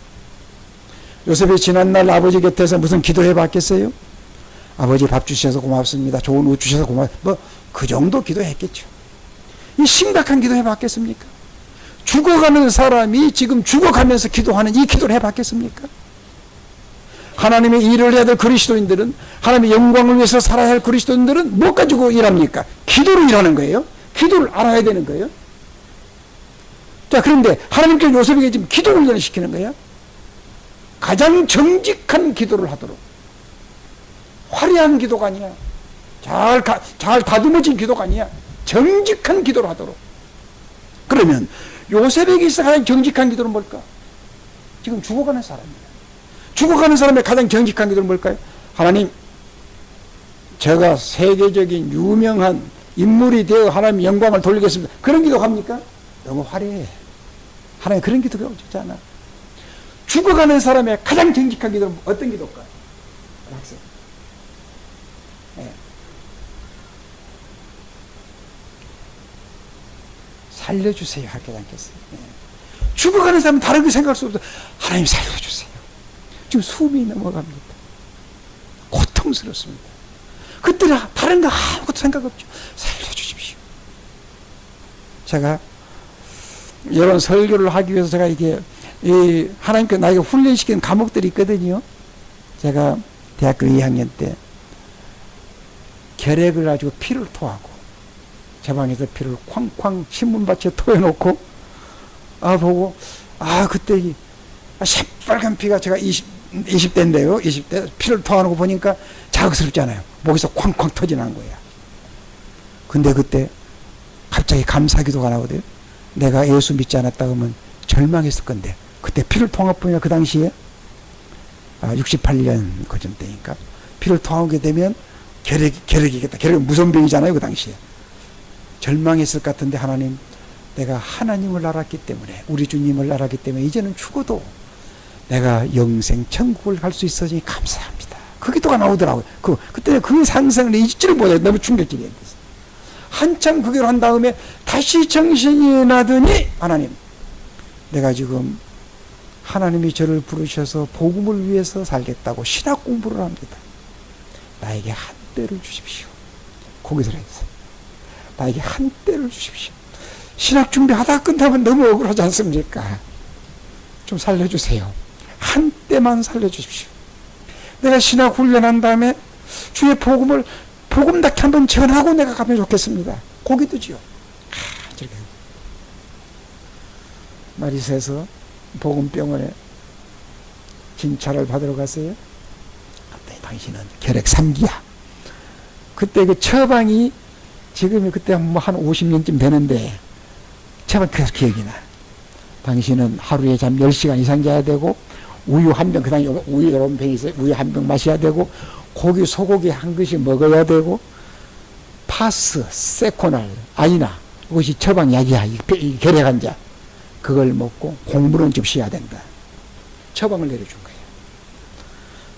B: 요셉이 지난날 아버지 곁에서 무슨 기도해 봤겠어요? 아버지 밥 주셔서 고맙습니다. 좋은 옷 주셔서 고맙습니다. 그 정도 기도했겠죠. 이 심각한 기도 해 봤겠습니까? 죽어가는 사람이 지금 죽어가면서 기도하는 이 기도를 해 봤겠습니까? 하나님의 일을 해야 될 그리스도인들은, 하나님의 영광을 위해서 살아야 할 그리스도인들은 뭐 가지고 일합니까? 기도로 일하는 거예요. 기도를 알아야 되는 거예요. 자, 그런데 하나님께서 요셉에게 지금 기도 훈련을 시키는 거야. 가장 정직한 기도를 하도록. 화려한 기도가 아니야. 잘 다듬어진 기도가 아니야. 정직한 기도를 하도록. 그러면 요셉에게 있어 가장 정직한 기도는 뭘까? 지금 죽어가는 사람이야. 죽어가는 사람의 가장 정직한 기도는 뭘까요? 하나님, 제가 세계적인 유명한 인물이 되어 하나님의 영광을 돌리겠습니다. 그런 기도 합니까? 너무 화려해. 하나님 그런 기도가 오지 않아. 죽어가는 사람의 가장 정직한 기도는 어떤 기도일까요? 학생. 네. 살려주세요 하지 않겠어요? 네. 죽어가는 사람은 다른 거 생각할 수 없어. 하나님 살려주세요. 지금 숨이 넘어갑니다. 고통스럽습니다. 그때 다른 거 아무것도 생각 없죠. 살려주십시오. 제가 이런 설교를 하기 위해서 제가 이게 하나님께 나에게 훈련시킨 과목들이 있거든요. 제가 대학교 2학년 때 결핵을 가지고 피를 토하고 제 방에서 피를 쾅쾅 신문밭에 토해놓고 보고 그때 새빨간 피가, 제가 20대인데요. 20대 피를 토하는 거 보니까 자극스럽잖아요. 목에서 쾅쾅 터지는 거야. 근데 그때 갑자기 감사기도가 나오대요. 내가 예수 믿지 않았다 그러면 절망했을 건데, 그때 피를 토한 것 보니까 그 당시에 68년 그쯤 때니까 피를 토하게 되면 결핵이겠다. 결핵은 무서운 병이잖아요. 그 당시에 절망했을 것 같은데, 하나님, 내가 하나님을 알았기 때문에, 우리 주님을 알았기 때문에 이제는 죽어도 내가 영생 천국을 갈 수 있어서 감사합니다. 그 기도가 나오더라고요. 그때 그 상상을 잊지를 못해요. 너무 충격적이었어요. 한참 그 기도를 한 다음에 다시 정신이 나더니, 하나님, 내가 지금 하나님이 저를 부르셔서 복음을 위해서 살겠다고 신학 공부를 합니다. 나에게 한 때를 주십시오. 거기서 했어요. 나에게 한 때를 주십시오. 신학 준비하다 끝나면 너무 억울하지 않습니까? 좀 살려주세요. 한때만 살려주십시오. 내가 신학 훈련한 다음에 주의 복음을 복음답게 한번 전하고 내가 가면 좋겠습니다. 고기도지요. 저렇게 마리스에서 복음병원에 진찰을 받으러 갔어요. 그때 당신은 결핵 3기야. 그때 그 처방이 지금이 그때 뭐 한 50년쯤 되는데 처방 그래서 기억이 나. 당신은 하루에 잠 10시간 이상 자야 되고 우유 한 병, 그 당시 우유 여러 병이 있어요. 우유 한 병 마셔야 되고 고기, 소고기 한 그릇씩 먹어야 되고 파스, 세코날, 아이나 이것이 처방약이야. 이 결핵 환자. 그걸 먹고 공부는 좀 쉬어야 된다. 처방을 내려준 거예요.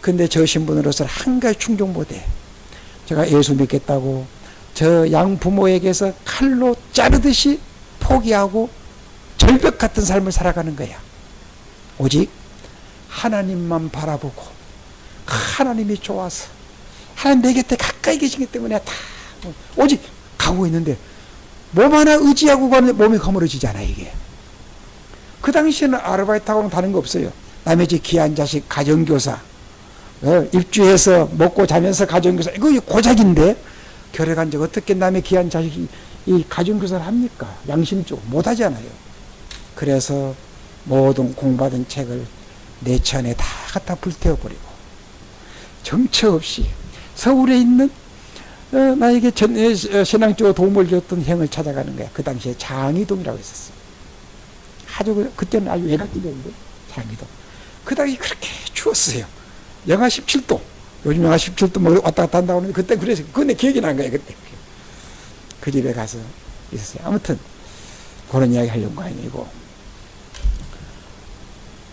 B: 근데 저 신분으로서 한 가지 충족 못해. 제가 예수 믿겠다고 저 양부모에게서 칼로 자르듯이 포기하고 절벽 같은 삶을 살아가는 거야. 오직 하나님만 바라보고 하나님이 좋아서 하나님 내 곁에 가까이 계시기 때문에 다 오직 가고 있는데 몸 하나 의지하고 가는데 몸이 거물어지잖아 이게. 그 당시에는 아르바이트하고는 다른 거 없어요. 남의 집 귀한 자식 가정교사 입주해서 먹고 자면서 가정교사 이거 고작인데 결핵한 적 어떻게 남의 귀한 자식이 이 가정교사를 합니까? 양심적으로 못하잖아요. 그래서 모든 공부받은 책을 내 천에 다 갖다 불태워버리고 정처 없이 서울에 있는 나에게 신앙적으로 도움을 줬던 형을 찾아가는 거야. 그 당시에 장이동이라고 했었어. 아주 그때는 아주 외곽집이었는데 장이동. 그 당시 그렇게 추웠어요. 영하 17도. 요즘 영하 17도 뭐 왔다 갔다 한다고 하는데 그때 그래서 그때 기억이 난 거예요. 그때 그 집에 가서 있었어요. 아무튼 그런 이야기 하려는 거 아니고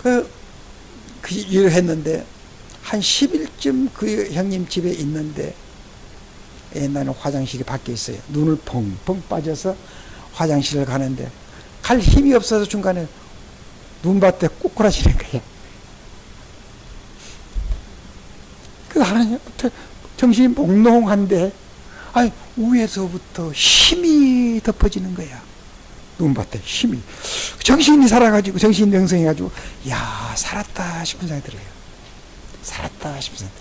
B: 그 일을 했는데 한 10일쯤 그 형님 집에 있는데 옛날에는 화장실이 밖에 있어요. 눈을 펑펑 빠져서 화장실을 가는데 갈 힘이 없어서 중간에 눈밭에 꼬꾸라지는 거예요. 그 하나님 정신이 몽롱한데 아니 위에서부터 힘이 덮어지는 거야. 눈밭에 힘이 정신이 살아가지고 정신이 명성해가지고 야 살았다 싶은 생각이 들어요. 살았다 싶은 생각이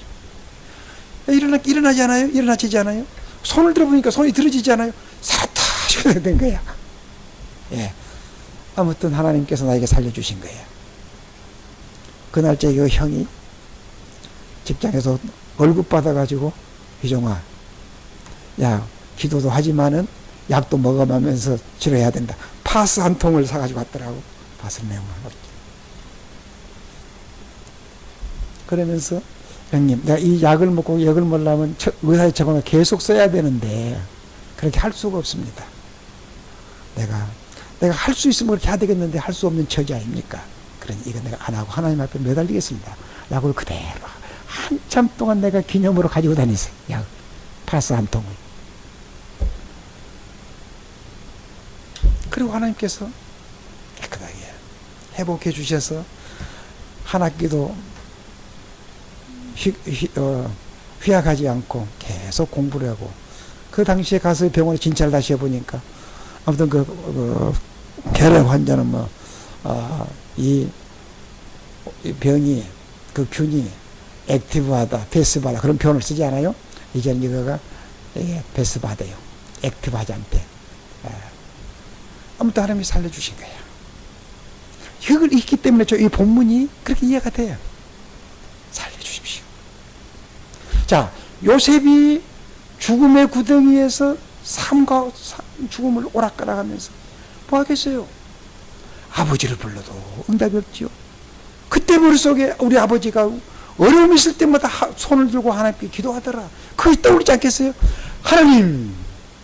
B: 들어요. 일어나지 않아요? 일어나지지 않아요? 손을 들어보니까 손이 들어지지 않아요? 살았다 싶은 생각이 든 거야. 예. 아무튼 하나님께서 나에게 살려주신 거예요. 그날째 그 형이 직장에서 월급 받아가지고 희종아 야 기도도 하지만은 약도 먹어가면서 치료해야 된다. 파스 한 통을 사가지고 왔더라고. 파스 내용을. 그러면서 형님 내가 이 약을 먹고 약을 먹으려면 의사의 처방을 계속 써야 되는데 그렇게 할 수가 없습니다. 내가 할 수 있으면 그렇게 해야 되겠는데 할 수 없는 처지 아닙니까? 그러니 이거 내가 안 하고 하나님 앞에 매달리겠습니다. 약을 그대로 한참 동안 내가 기념으로 가지고 다녔어요. 약 파스 한 통을. 그리고 하나님께서 깨끗하게 회복해 주셔서 한 학기도 휴학하지 않고 계속 공부를 하고 그 당시에 가서 병원에 진찰을 다시 해보니까 아무튼 그 결핵 환자는 이 병이 그 균이 액티브하다, 패시브하다 그런 표현을 쓰지 않아요? 이제는 이거가 패시브하대요. 액티브하지 않대. 아무튼 하나님이 살려주신 거예요. 이걸 읽기 때문에 이 본문이 그렇게 이해가 돼요. 살려주십시오. 자, 요셉이 죽음의 구덩이에서 삶과 죽음을 오락가락하면서 뭐 하겠어요? 아버지를 불러도 응답이 없지요. 그때 머릿속에 우리 아버지가 어려움이 있을 때마다 손을 들고 하나님께 기도하더라. 그게 떠오르지 않겠어요? 하나님,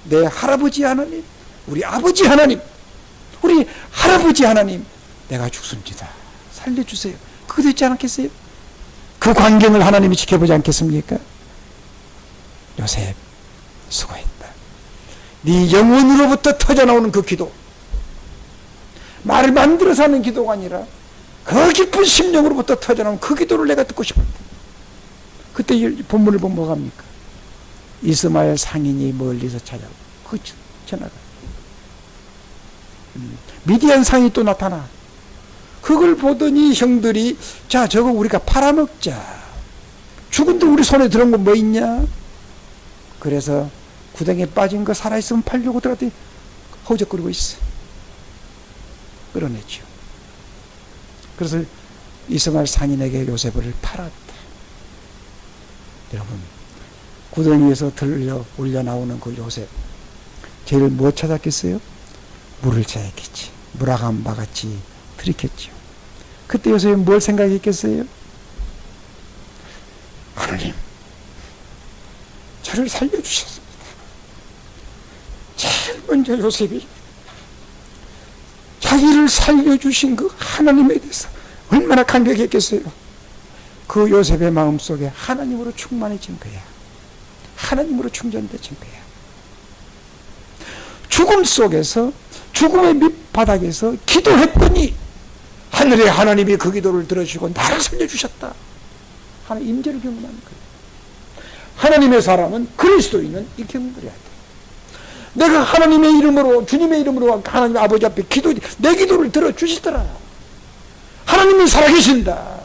B: 내 할아버지 하나님, 우리 아버지 하나님, 우리 할아버지 하나님, 내가 죽습니다. 살려주세요. 그거 되지 않겠어요? 그 광경을 하나님이 지켜보지 않겠습니까? 요셉, 수고했다. 네 영혼으로부터 터져나오는 그 기도, 말을 만들어서 하는 기도가 아니라 그 깊은 심령으로부터 터져나오는 그 기도를 내가 듣고 싶었다. 그때 본문을 보면 뭐가 합니까? 이스마엘 상인이 멀리서 찾아오고 그 전화가 미디안 상이 또 나타나. 그걸 보더니 형들이 자 저거 우리가 팔아먹자. 죽은데 우리 손에 들어온 거 뭐 있냐? 그래서 구덩이에 빠진 거 살아있으면 팔려고 들어갔더니 허우적거리고 있어. 끌어냈죠. 그래서 이스마엘 상인에게 요셉을 팔았다. 여러분, 구덩이에서 들려 올려 나오는 그 요셉, 제일 뭐 찾았겠어요? 물을 찾았겠지. 무라간바 같이 들이켰죠. 그때 요셉이 뭘 생각했겠어요? 하나님, 저를 살려주셨습니다. 제일 먼저 요셉이 자기를 살려주신 그 하나님에 대해서 얼마나 감격했겠어요. 그 요셉의 마음속에 하나님으로 충만해진 거야. 하나님으로 충전되진 거야. 죽음 속에서, 죽음의 밑바닥에서 기도했더니 하늘의 하나님이 그 기도를 들어주시고 나를 살려주셨다. 하나님 임재를 경험하는 거예요. 하나님의 사람은 그리스도인은 이 경험을 해야 돼. 내가 하나님의 이름으로, 주님의 이름으로 하나님 아버지 앞에 내 기도를 들어주시더라. 하나님이 살아계신다.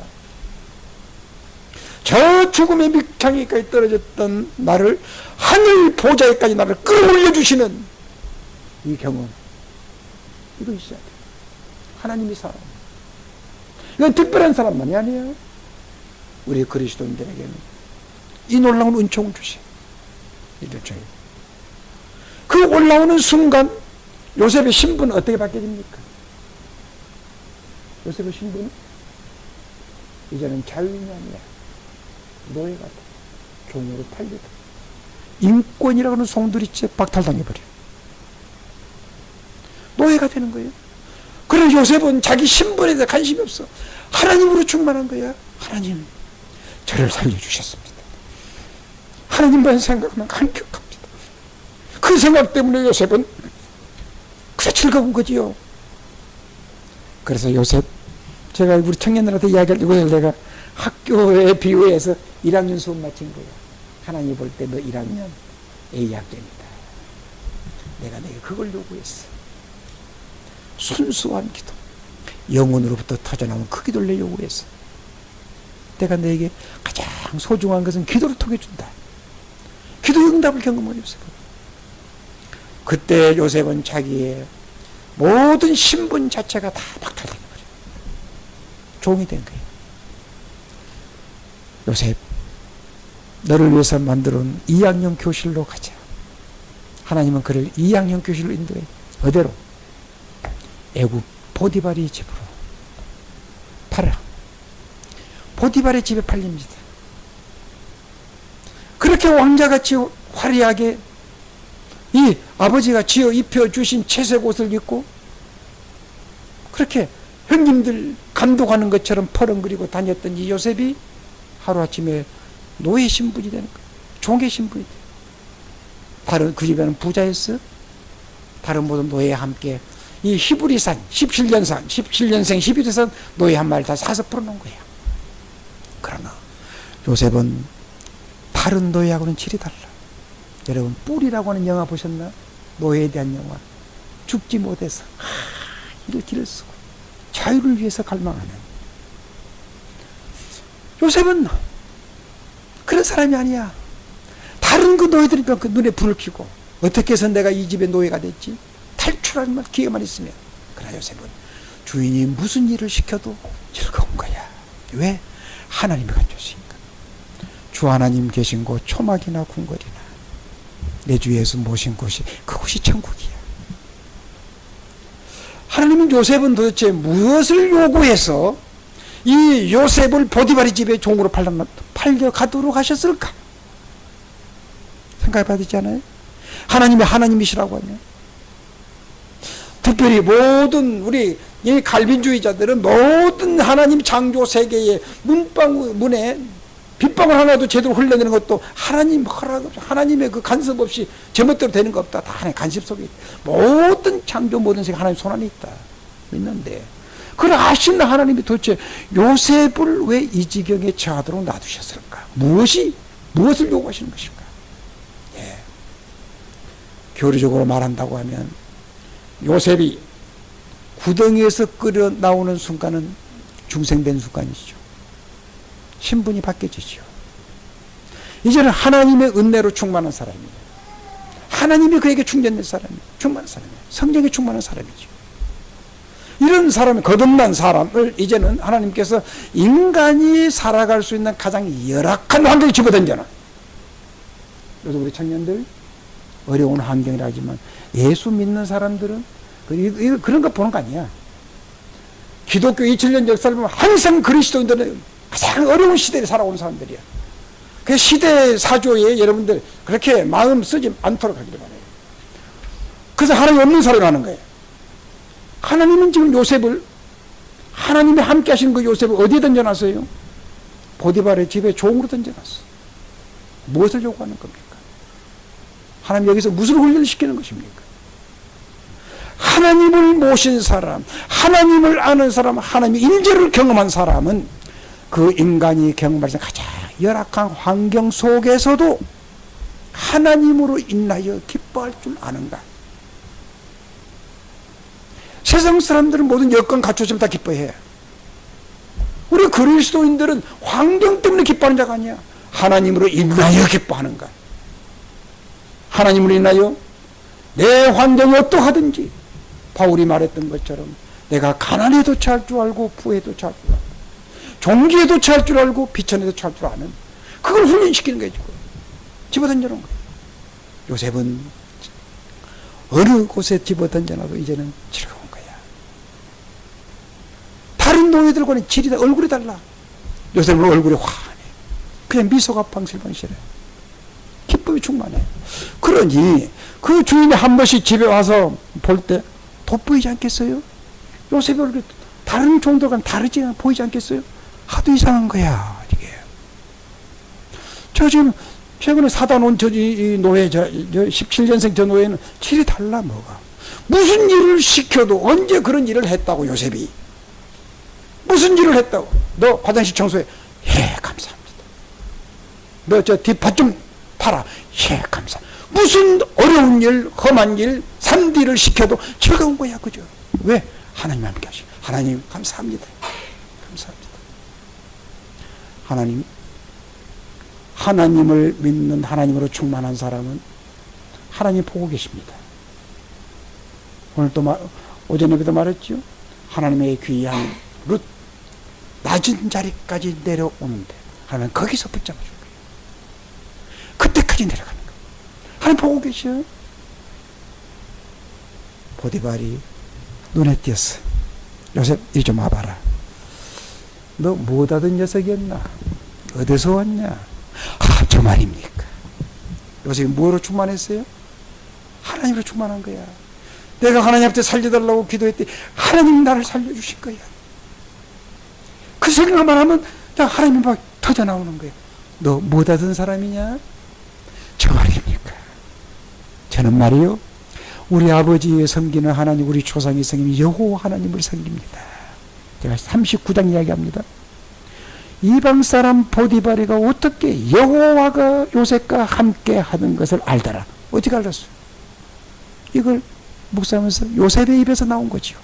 B: 저 죽음의 밑창에까지 떨어졌던 나를 하늘 보좌에까지 나를 끌어올려 주시는 이 경험, 이거 있어야 돼. 하나님이 사람. 이건 특별한 사람만이 아니에요. 우리 그리스도인들에게는 이 놀라운 은총을 주셔. 이 은총이. 그 올라오는 순간 요셉의 신분은 어떻게 바뀌어집니까? 요셉의 신분은 이제는 자유인이 아니야. 노예가 돼. 종으로 팔려다. 인권이라고 하는 송두리째 박탈당해버려. 노예가 되는 거예요. 그래서 요셉은 자기 신분에 대해 관심이 없어. 하나님으로 충만한 거야. 하나님, 저를 살려주셨습니다. 하나님만 생각하면 감격합니다. 그 생각 때문에 요셉은 그래 즐거운 거지요. 그래서 요셉, 제가 우리 청년들한테 이야기할 때 내가 학교에 비유해서 1학년 수업 마친 거야. 하나님 볼 때 너 1학년 A학년이다. 내가 내게 그걸 요구했어. 순수한 기도, 영혼으로부터 터져나온 그 기도를 내 요구했어. 내가 너에게 가장 소중한 것은 기도를 통해 준다. 기도 응답을 경험한 요셉은. 그때 요셉은 자기의 모든 신분 자체가 다 박탈당해버려. 종이 된 거예요. 요셉, 너를 위해서 만들어온 2학년 교실로 가자. 하나님은 그를 2학년 교실로 인도해. 어디로? 애굽 보디발의 집으로 팔아. 보디발의 집에 팔립니다. 그렇게 왕자같이 화려하게 이 아버지가 지어 입혀주신 채색 옷을 입고 그렇게 형님들 감독하는 것처럼 퍼렁거리고 다녔던 이 요셉이 하루아침에 노예 신분이 되는 거예요. 종의 신분이 돼요. 다른 그 집에는 부자였어. 다른 모든 노예와 함께 이 히브리산 17년생 11회산 노예 한 마리 다 사서 풀어놓은 거예요. 그러나 요셉은 다른 노예하고는 질이 달라. 여러분 뿔이라고 하는 영화 보셨나? 노예에 대한 영화. 죽지 못해서 이를 길을 쓰고 자유를 위해서 갈망하는 요셉은 그런 사람이 아니야. 다른 그 노예들이니까 그 눈에 불을 켜고 어떻게 해서 내가 이 집의 노예가 됐지? 탈출할 만 기회만 있으면. 그러나 요셉은 주인이 무슨 일을 시켜도 즐거운 거야. 왜? 하나님이 가져주시니까. 주 하나님 계신 곳 초막이나 궁궐이나 내 주 예수 모신 곳이 그곳이 천국이야. 하나님은 요셉은 도대체 무엇을 요구해서 이 요셉을 보디발의 집에 종으로 팔려가도록 하셨을까? 생각해봐야 되지 않아요? 하나님이 하나님이시라고 하냐? 특별히 모든 우리 이 갈빈주의자들은 모든 하나님 창조 세계의 문에 빗방울 하나도 제대로 흘러내는 것도 하나님 허락 없이, 하나님의 그 간섭 없이 제멋대로 되는 거 없다. 다 하나님 간섭 속에 있다. 모든 창조 모든 세계 하나님 손 안에 있다. 믿는데 그걸 아시는 하나님이 도대체 요셉을 왜 이 지경에 처하도록 놔두셨을까? 무엇을 요구하시는 것일까? 예. 교리적으로 말한다고 하면 요셉이 구덩이에서 끓여 나오는 순간은 중생된 순간이죠. 신분이 바뀌어지죠. 이제는 하나님의 은혜로 충만한 사람이에요. 하나님이 그에게 충전된 사람이에요. 충만한 사람이에요. 성령에 충만한 사람이죠. 이런 사람, 거듭난 사람을 이제는 하나님께서 인간이 살아갈 수 있는 가장 열악한 환경에 집어던져놔. 그래서 우리 청년들 어려운 환경이라 하지만 예수 믿는 사람들은 그런 거 보는 거 아니야. 기독교 2000년 역사를 보면 항상 그리스도인들은 가장 어려운 시대에 살아온 사람들이야. 그 시대 사조에 여러분들 그렇게 마음 쓰지 않도록 하기를 바라요. 그래서 하나님 없는 사람을 하는 거예요. 하나님은 지금 요셉을, 하나님이 함께 하시는 그 요셉을 어디에 던져놨어요? 보디발의 집에 종으로 던져놨어. 무엇을 요구하는 겁니까? 하나님 여기서 무슨 훈련을 시키는 것입니까? 하나님을 모신 사람, 하나님을 아는 사람, 하나님의 임재를 경험한 사람은 그 인간이 경험할 수 있는 가장 열악한 환경 속에서도 하나님으로 인하여 기뻐할 줄 아는가? 세상 사람들은 모든 여건 갖춰지면 다 기뻐해. 우리 그리스도인들은 환경 때문에 기뻐하는 자가 아니야. 하나님으로 인하여 기뻐하는가? 하나님으로 인하여 내 환경이 어떠하든지 바울이 말했던 것처럼 내가 가난에도 처할 줄 알고 부에도 처할 줄 알고 종기에도 처할 줄 알고 비천에도 처할 줄 아는 그걸 훈련시키는 거예요. 집어던져놓은 거예요. 요셉은 어느 곳에 집어던져놔도 이제는 즐거운 거야. 다른 노예들과는 질이 다 얼굴이 달라. 요셉은 얼굴이 환해. 그냥 미소가 방실방실해. 기쁨이 충만해. 그러니 그 주인이 한 번씩 집에 와서 볼 때 돋보이지 않겠어요? 요셉의 얼굴이 다른 종들과는 다르지 보이지 않겠어요? 하도 이상한 거야 이게. 저 지금 최근에 사다 놓은 이 노예, 17년생 저 노예는 질이 달라. 뭐가 무슨 일을 시켜도 언제 그런 일을 했다고. 요셉이 무슨 일을 했다고. 너 화장실 청소해. 예 감사합니다. 너 저 뒷밭 좀 팔아. 예 감사합니다. 무슨 어려운 일, 험한 일, 3D를 시켜도 즐거운 거야. 그죠? 왜? 하나님 함께 하시. 하나님 감사합니다. 감사합니다. 하나님을 믿는, 하나님으로 충만한 사람은 하나님 보고 계십니다. 오늘 또 오전에도 말했죠. 하나님의 귀한 룻 낮은 자리까지 내려오는데 하나님 거기서 붙잡아 줄 거예요. 그때까지 내려가는 거예요. 하나님 보고 계셔. 보디발이 눈에 띄었어. 요셉 이리 좀 와봐라. 너 못하던 녀석이었나? 어디서 왔냐? 아, 저 말입니까? 요셉이 뭐로 충만했어요? 하나님으로 충만한 거야. 내가 하나님 앞에 살려달라고 기도했더니 하나님 나를 살려주실 거야. 그 생각만 하면 하나님이 막 터져 나오는 거야. 너 못하던 사람이냐? 저 말입니까? 저는 말이요, 우리 아버지의 섬기는 하나님, 우리 조상의 섬기는 여호와 하나님을 섬깁니다. 제가 39장 이야기합니다. 이방 사람 보디발이가 어떻게 여호와가 요셉과 함께 하는 것을 알더라. 어떻게 알았어요? 이걸 묵상하면서 요셉의 입에서 나온 거죠.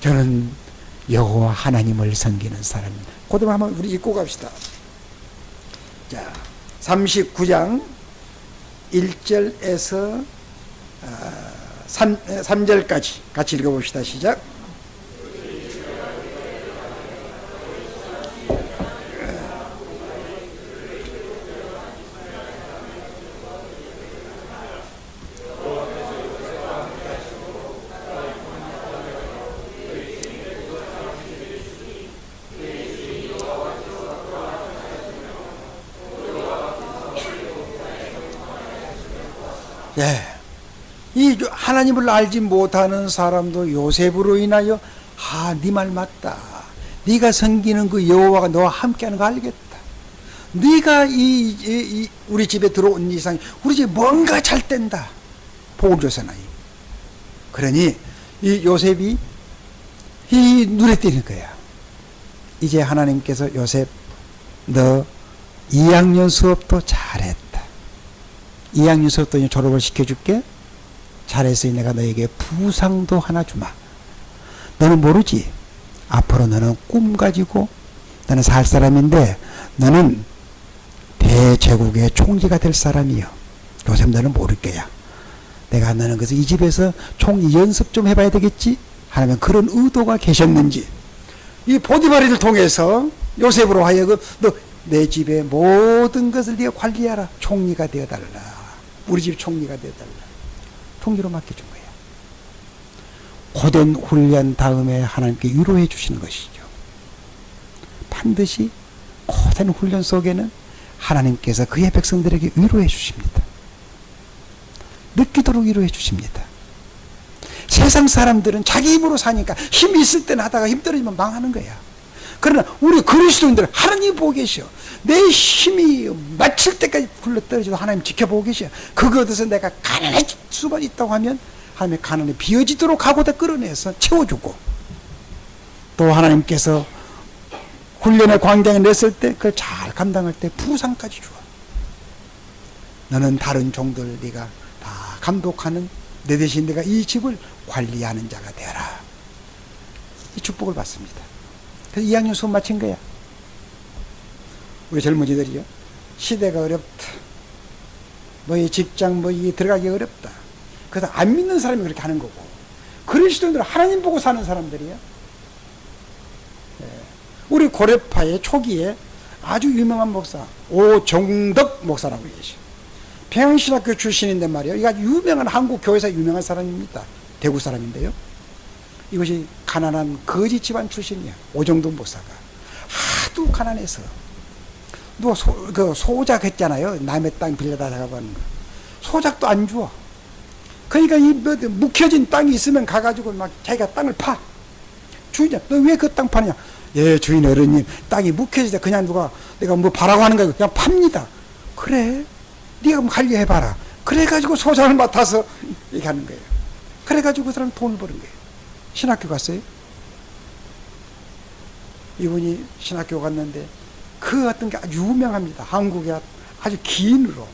B: 저는 여호와 하나님을 섬기는 사람입니다. 그대로 한번 우리 읽고 갑시다. 자, 39장 1절에서 3절까지 같이 읽어봅시다. 시작. 예. 이 하나님을 알지 못하는 사람도 요셉으로 인하여 네 말 맞다. 네가 섬기는 그 여호와가 너와 함께하는 거 알겠다. 네가 우리 집에 들어온 이상 우리 집에 뭔가 잘 된다. 복을 줬잖아요. 그러니 이 요셉이 이 눈에 띄는 거야. 이제 하나님께서 요셉 너 2학년 수업도 잘했다. 2학년 수업도 졸업을 시켜줄게. 잘했으니 내가 너에게 부상도 하나 주마.
A: 너는 모르지. 앞으로 너는 꿈 가지고 너는 살 사람인데 너는 대제국의 총리가 될 사람이요. 요셉 너는 모를 거야. 내가 너는 그래서 이 집에서 총리 연습 좀 해봐야 되겠지? 하나님 그런 의도가 계셨는지 이 보디바리를 통해서 요셉으로 하여금 너 내 집의 모든 것을 네가 관리하라. 총리가 되어달라. 우리 집 총리가 되어달라. 총리로 맡겨준 거야. 고된 훈련 다음에 하나님께 위로해 주시는 것이죠. 반드시 고된 훈련 속에는 하나님께서 그의 백성들에게 위로해 주십니다. 느끼도록 위로해 주십니다. 세상 사람들은 자기 힘으로 사니까 힘이 있을 때는 하다가 힘 떨어지면 망하는 거야. 그러나 우리 그리스도인들은 하나님 보고 계셔. 내 힘이 마칠 때까지 굴러떨어져도 하나님 지켜보고 계셔. 그거 얻어서 내가 가난할 수만 있다고 하면 하나님의 가난에 비어지도록 하고 다 끌어내서 채워주고 또 하나님께서 훈련의 광장에 냈을 때 그걸 잘 감당할 때 부상까지 줘. 너는 다른 종들 네가 다 감독하는 내 대신 내가 이 집을 관리하는 자가 되어라. 이 축복을 받습니다. 그래서 2학년 수업 마친 거야. 우리 젊은이들이요. 시대가 어렵다. 뭐 이 직장 뭐 이 들어가기 어렵다. 그래서 안 믿는 사람이 그렇게 하는 거고 그리스도인들은 하나님 보고 사는 사람들이에요. 우리 고려파의 초기에 아주 유명한 목사 오정덕 목사라고 계셔. 평양신학교 출신인데 말이에요. 이거 아주 유명한 한국 교회에서 유명한 사람입니다. 대구 사람인데요. 이것이 가난한 거지 집안 출신이야. 오정덕 목사가 하도 가난해서 누가 소작 했잖아요. 남의 땅 빌려다 작업하는 거. 소작도 안 주어. 그러니까 이 묵혀진 땅이 있으면 가가지고 막 자기가 땅을 파. 주인이 너 왜 그 땅 파느냐? 예, 주인 어른님, 땅이 묵혀지다 그냥 누가 내가 뭐 바라고 하는 거야. 그냥 팝니다. 그래? 네가 뭐 관리해봐라. 그래가지고 소장을 맡아서 이렇게 하는 거예요. 그래가지고 그 사람 돈을 버는 거예요. 신학교 갔어요. 이분이 신학교 갔는데 그 어떤 게 아주 유명합니다. 한국에 아주 기인으로.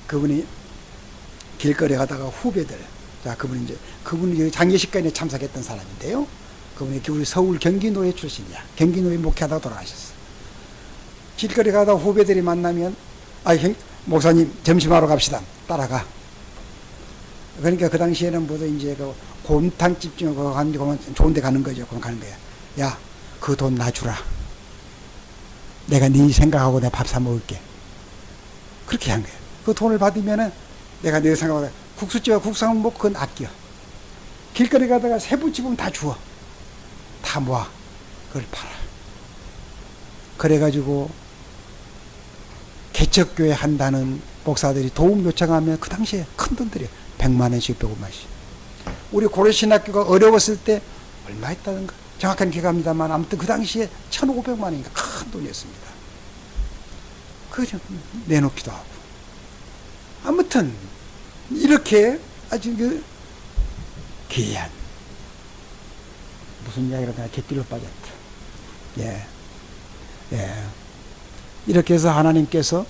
A: 그분이 길거리 가다가 후배들, 자, 그분이 장례식관에 참석했던 사람인데요. 그분이 우리 서울 경기노회 출신이야. 경기노회 목회하다가 돌아가셨어. 길거리 가다가 후배들이 만나면, 목사님, 점심하러 갑시다. 따라가. 그러니까 그 당시에는 모두 이제 그 곰탕집 중에 가면 좋은 데 가는 거죠. 그럼 가는 거야. 야, 그 돈 놔주라. 내가 네 생각하고 내가 밥 사 먹을게. 그렇게 한 거야. 그 돈을 받으면은 내가 내 생각하고 국수집에 국수하면 먹고 그건 아껴. 길거리 가다가 세부집은 다 주워. 다 모아. 그걸 팔아. 그래가지고 개척교회 한다는 목사들이 도움 요청하면 그 당시에 큰 돈들이야. 100만 원씩 150만원씩. 우리 고려신학교가 어려웠을 때 얼마 했다는가? 정확한 기억합니다만 아무튼 그 당시에 1,500만 원인가 큰 돈이었습니다. 그거 좀 내놓기도 하고. 아무튼 이렇게 아주 그 귀한 무슨 이야기를 내가 개띠로 빠졌다. 예. 이렇게 해서 하나님께서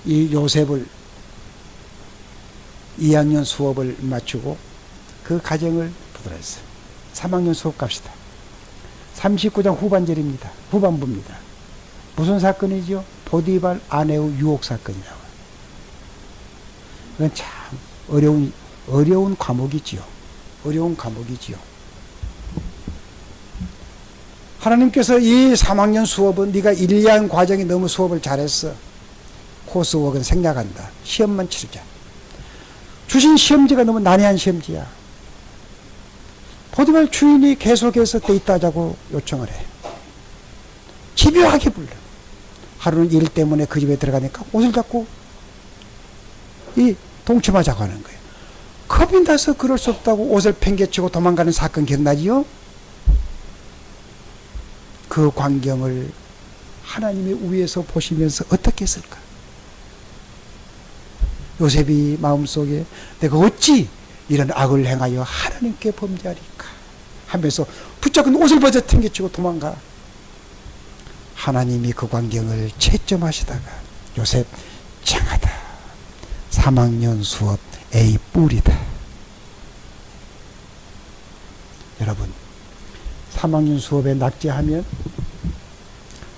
A: 이 요셉을 2학년 수업을 마치고 그 가정을 부드러웠어요. 3학년 수업 갑시다. 39장 후반절입니다. 후반부입니다. 무슨 사건이죠? 보디발 아내의 유혹 사건이라고. 그건 참 어려운 과목이지요. 어려운 과목이지요. 하나님께서 이 3학년 수업은 네가 1, 2학년 과정이 너무 수업을 잘했어. 코스웍은 생략한다. 시험만 치르자. 주신 시험지가 너무 난해한 시험지야. 보디발 주인이 계속해서 데이트하자고 요청을 해. 집요하게 불러. 하루는 일 때문에 그 집에 들어가니까 옷을 잡고 동침하자고 하는 거예요. 겁이 나서 그럴 수 없다고 옷을 팽개치고 도망가는 사건 기억나지요? 그 광경을 하나님의 위에서 보시면서 어떻게 했을까? 요셉이 마음속에 내가 어찌 이런 악을 행하여 하나님께 범죄하리까 하면서 붙잡은 옷을 벗어 튕겨치고 도망가. 하나님이 그 광경을 채점하시다가 요셉 장하다. 3학년 수업 A 뿔이다. 여러분, 3학년 수업에 낙제하면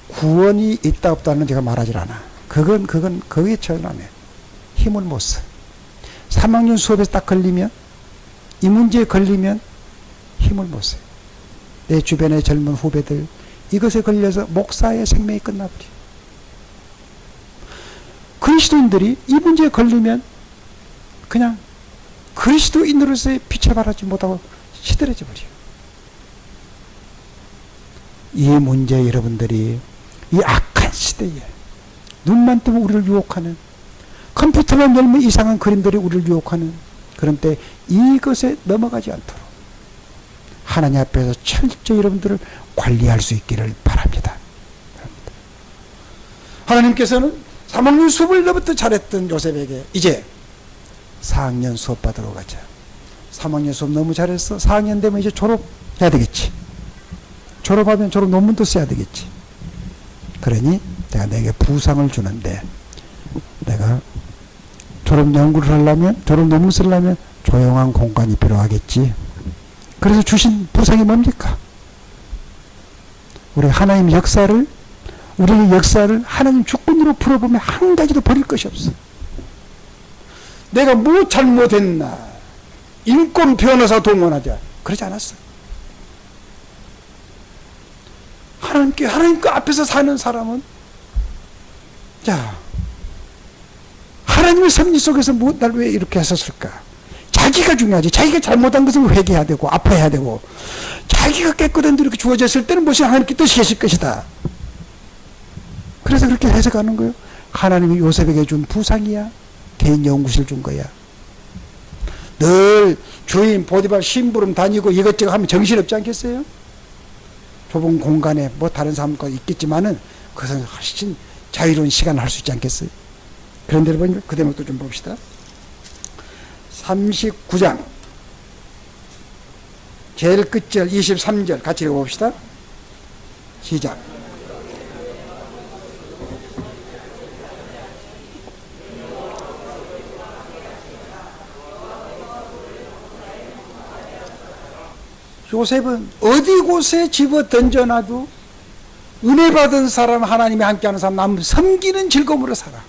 A: 구원이 있다 없다는 제가 말하질 않아. 그게 절남해. 힘을 못 써. 3학년 수업에서 딱 걸리면, 이 문제에 걸리면 힘을 못 써요. 내 주변의 젊은 후배들, 이것에 걸려서 목사의 생명이 끝나버려. 그리스도인들이 이 문제에 걸리면 그냥 그리스도인으로서의 빛을 발하지 못하고 시들해져 버려요. 이 문제 여러분들이 이 악한 시대에 눈만 뜨면 우리를 유혹하는, 컴퓨터만 열면 이상한 그림들이 우리를 유혹하는 그런 때 이것에 넘어가지 않도록 하나님 앞에서 철저히 여러분들을 관리할 수 있기를 바랍니다. 하나님께서는 3학년 수업을 너부터 잘했던 요셉에게 이제 4학년 수업 받으러 가자. 3학년 수업 너무 잘했어. 4학년 되면 이제 졸업해야 되겠지. 졸업하면 졸업 논문도 써야 되겠지. 그러니 내가 내게 부상을 주는데, 내가 졸업 연구를 하려면, 졸업 논문 쓰려면 조용한 공간이 필요하겠지. 그래서 주신 부상이 뭡니까? 우리 하나님 역사를, 우리의 역사를 하나님 주권으로 풀어보면 한 가지도 버릴 것이 없어. 내가 뭐 잘못했나? 인권 변호사 동원하자. 그러지 않았어. 하나님 그 앞에서 사는 사람은, 자, 하나님의 섭리 속에서 날 왜 이렇게 했었을까? 자기가 중요하지. 자기가 잘못한 것을 회개해야 되고, 아파해야 되고, 자기가 깨끗한 대로 이렇게 주어졌을 때는 무엇이 하나님께 뜻이 계실 것이다. 그래서 그렇게 해석하는 거예요. 하나님이 요셉에게 준 부상이야. 개인 연구실 준 거야. 늘 주인 보디발 심부름 다니고 이것저것 하면 정신없지 않겠어요? 좁은 공간에 뭐 다른 사람과 있겠지만은 그것은 훨씬 자유로운 시간을 할 수 있지 않겠어요? 그런데 여러분 그 대목도 좀 봅시다. 39장 제일 끝절 23절 같이 읽어봅시다. 시작. 요셉은 어디 곳에 집어 던져놔도 은혜 받은 사람, 하나님이 함께하는 사람, 남 섬기는 즐거움으로 살아.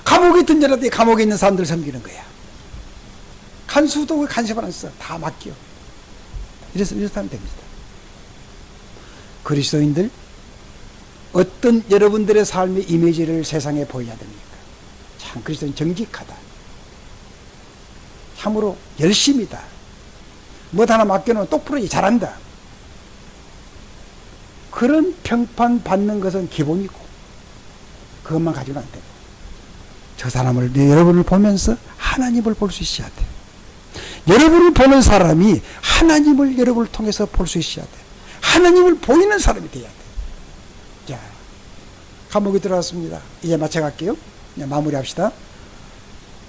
A: 감옥에 던져놔도 감옥에 있는 사람들 섬기는 거야. 간수도 간섭을 안 써. 다 맡겨. 이래서 하면 됩니다. 그리스도인들, 어떤 여러분들의 삶의 이미지를 세상에 보여야 됩니까? 참 그리스도인 정직하다. 참으로 열심이다. 뭐 하나 맡겨놓으면 똑부러지 잘한다. 그런 평판 받는 것은 기본이고, 그것만 가지고는 안 되고, 저 사람을, 여러분을 보면서 하나님을 볼 수 있어야 돼. 여러분을 보는 사람이 하나님을 여러분을 통해서 볼 수 있어야 돼. 하나님을 보이는 사람이 돼야 돼. 자, 감옥에 들어왔습니다. 이제 마쳐갈게요. 이제 마무리합시다.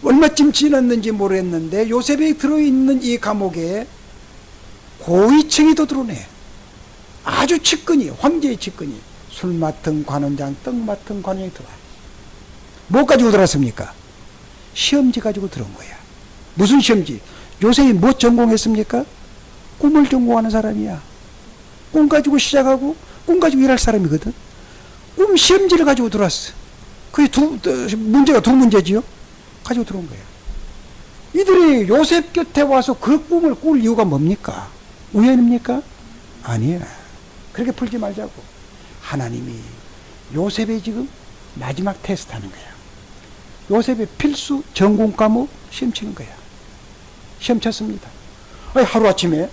A: 얼마쯤 지났는지 모르겠는데 요셉이 들어있는 이 감옥에 고위층이 더 들어오네. 아주 측근이, 황제의 측근이, 술 맡은 관원장, 떡 맡은 관원이 들어와. 뭐 가지고 들어왔습니까? 시험지 가지고 들어온 거야. 무슨 시험지? 요셉이 뭐 전공했습니까? 꿈을 전공하는 사람이야. 꿈 가지고 시작하고 꿈 가지고 일할 사람이거든. 꿈 시험지를 가지고 들어왔어. 그게 문제가 두 문제지요? 가지고 들어온 거야. 이들이 요셉 곁에 와서 그 꿈을 꿀 이유가 뭡니까? 우연입니까? 아니야. 그렇게 풀지 말자고. 하나님이 요셉의 지금 마지막 테스트 하는 거야. 요셉의 필수 전공 과목 시험 치는 거야. 시험 쳤습니다. 하루아침에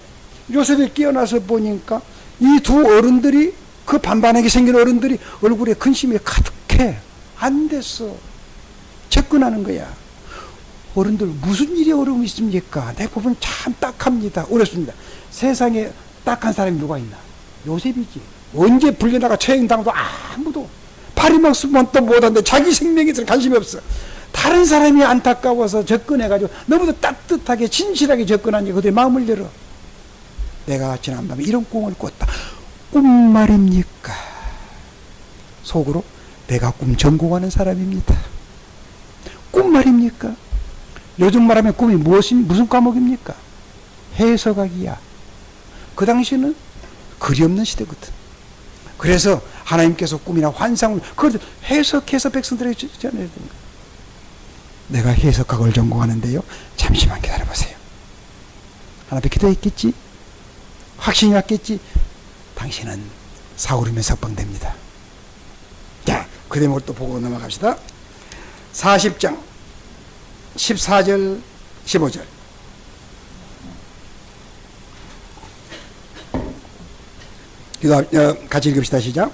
A: 요셉이 깨어나서 보니까 이 두 어른들이, 그 반반하게 생긴 어른들이 얼굴에 근심이 가득해. 안 됐어. 접근하는 거야. 어른들 무슨 일이 어려움이 있습니까? 내 부분 참 딱합니다. 어렵습니다. 세상에 딱한 사람이 누가 있나? 요셉이지. 언제 불려나가 처형당도 아무도 파리막수만 또 못하는데 자기 생명에 대해서 관심이 없어. 다른 사람이 안타까워서 접근해가지고 너무도 따뜻하게 진실하게 접근하니 그들의 마음을 열어. 내가 지난밤에 이런 꿈을 꿨다. 꿈 말입니까? 속으로 내가 꿈 전공하는 사람입니다. 꿈 말입니까? 요즘 말하면 꿈이 무슨 과목입니까? 해석학이야.
B: 그 당시에는 글이 없는 시대거든. 그래서 하나님께서 꿈이나 환상을 그걸 해석해서 백성들에게 전해야 되는 거예요. 내가 해석학을 전공하는데요. 잠시만 기다려보세요. 하나님께 기도했겠지? 확신이 왔겠지? 당신은 사울이면 석방됩니다. 자, 그 대목을 또 보고 넘어갑시다. 40장 14절 15절 같이 읽읍시다. 시작.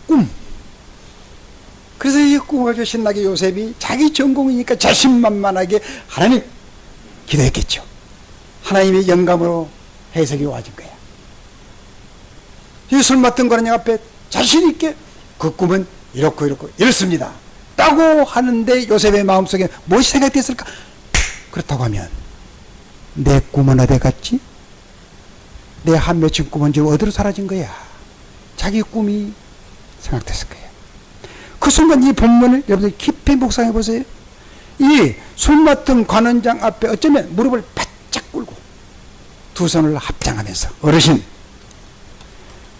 B: 꿈. 그래서 이 꿈을 가지고 신나게 요셉이 자기 전공이니까 자신만만하게 하나님 기도했겠죠. 하나님의 영감으로 해석이 와진 거야. 이 술 맡은 관원장 앞에 자신있게 그 꿈은 이렇고 이렇습니다 라고 하는데 요셉의 마음속에 무엇이 생각됐을까? 그렇다고 하면 내 꿈은 어디 갔지? 내 한 맺힌 꿈은 지금 어디로 사라진 거야? 자기 꿈이 생각됐을 거예요. 그 순간 이 본문을 여러분들 깊이 묵상해 보세요. 이 술 맡은 관원장 앞에 어쩌면 무릎을 바짝 꿇고 두 손을 합장하면서 어르신,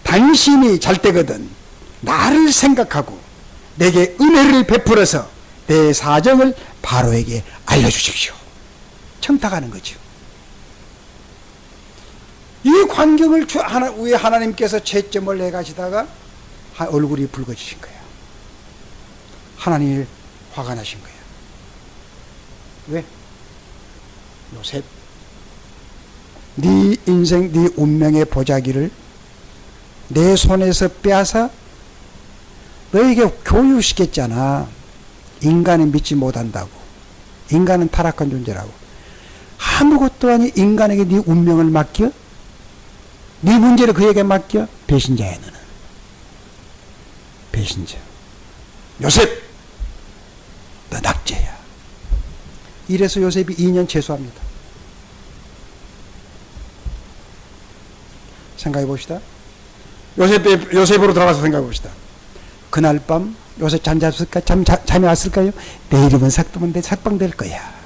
B: 당신이 잘 때거든 나를 생각하고 내게 은혜를 베풀어서 내 사정을 바로에게 알려주십시오. 청탁하는 거죠. 이 광경을 위에 하나님께서 채점을 해가시다가 얼굴이 붉어지신 거야. 하나님이 화가 나신 거야. 왜? 요셉, 네 인생, 네 운명의 보자기를 내 손에서 빼앗아 너에게 교육시켰잖아. 인간은 믿지 못한다고. 인간은 타락한 존재라고. 아무것도 아닌 인간에게 네 운명을 맡겨? 네 문제를 그에게 맡겨? 배신자야 너는. 배신자. 요셉, 너 낙제야. 이래서 요셉이 2년 재수합니다. 생각해 봅시다. 요셉으로 돌아가서 생각해 봅시다. 그날 밤 요셉 잠잤을까? 잠이 왔을까요? 내 이름은 석방될 거야.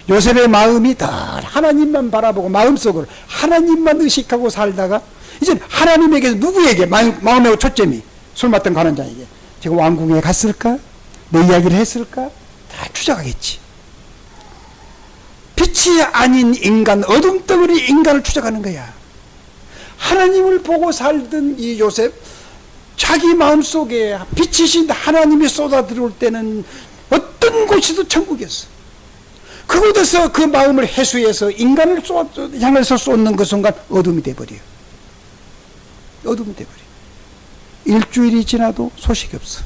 B: 요셉의 마음이 더 하나님만 바라보고 마음속으로 하나님만 의식하고 살다가 이제 하나님에게 누구에게 마음의 초점이 술 맡던 관원장에게 지금 왕궁에 갔을까? 내 이야기를 했을까? 다 추적하겠지. 빛이 아닌 인간, 어둠덩어리 인간을 추적하는 거야. 하나님을 보고 살던 이 요셉, 자기 마음속에 빛이신 하나님이 쏟아들어올 때는 어떤 곳이도 천국이었어. 그곳에서 그 마음을 해수해서 인간을 향해서 쏟는 그 순간 어둠이 돼버려. 어둠이 돼버려. 일주일이 지나도 소식이 없어.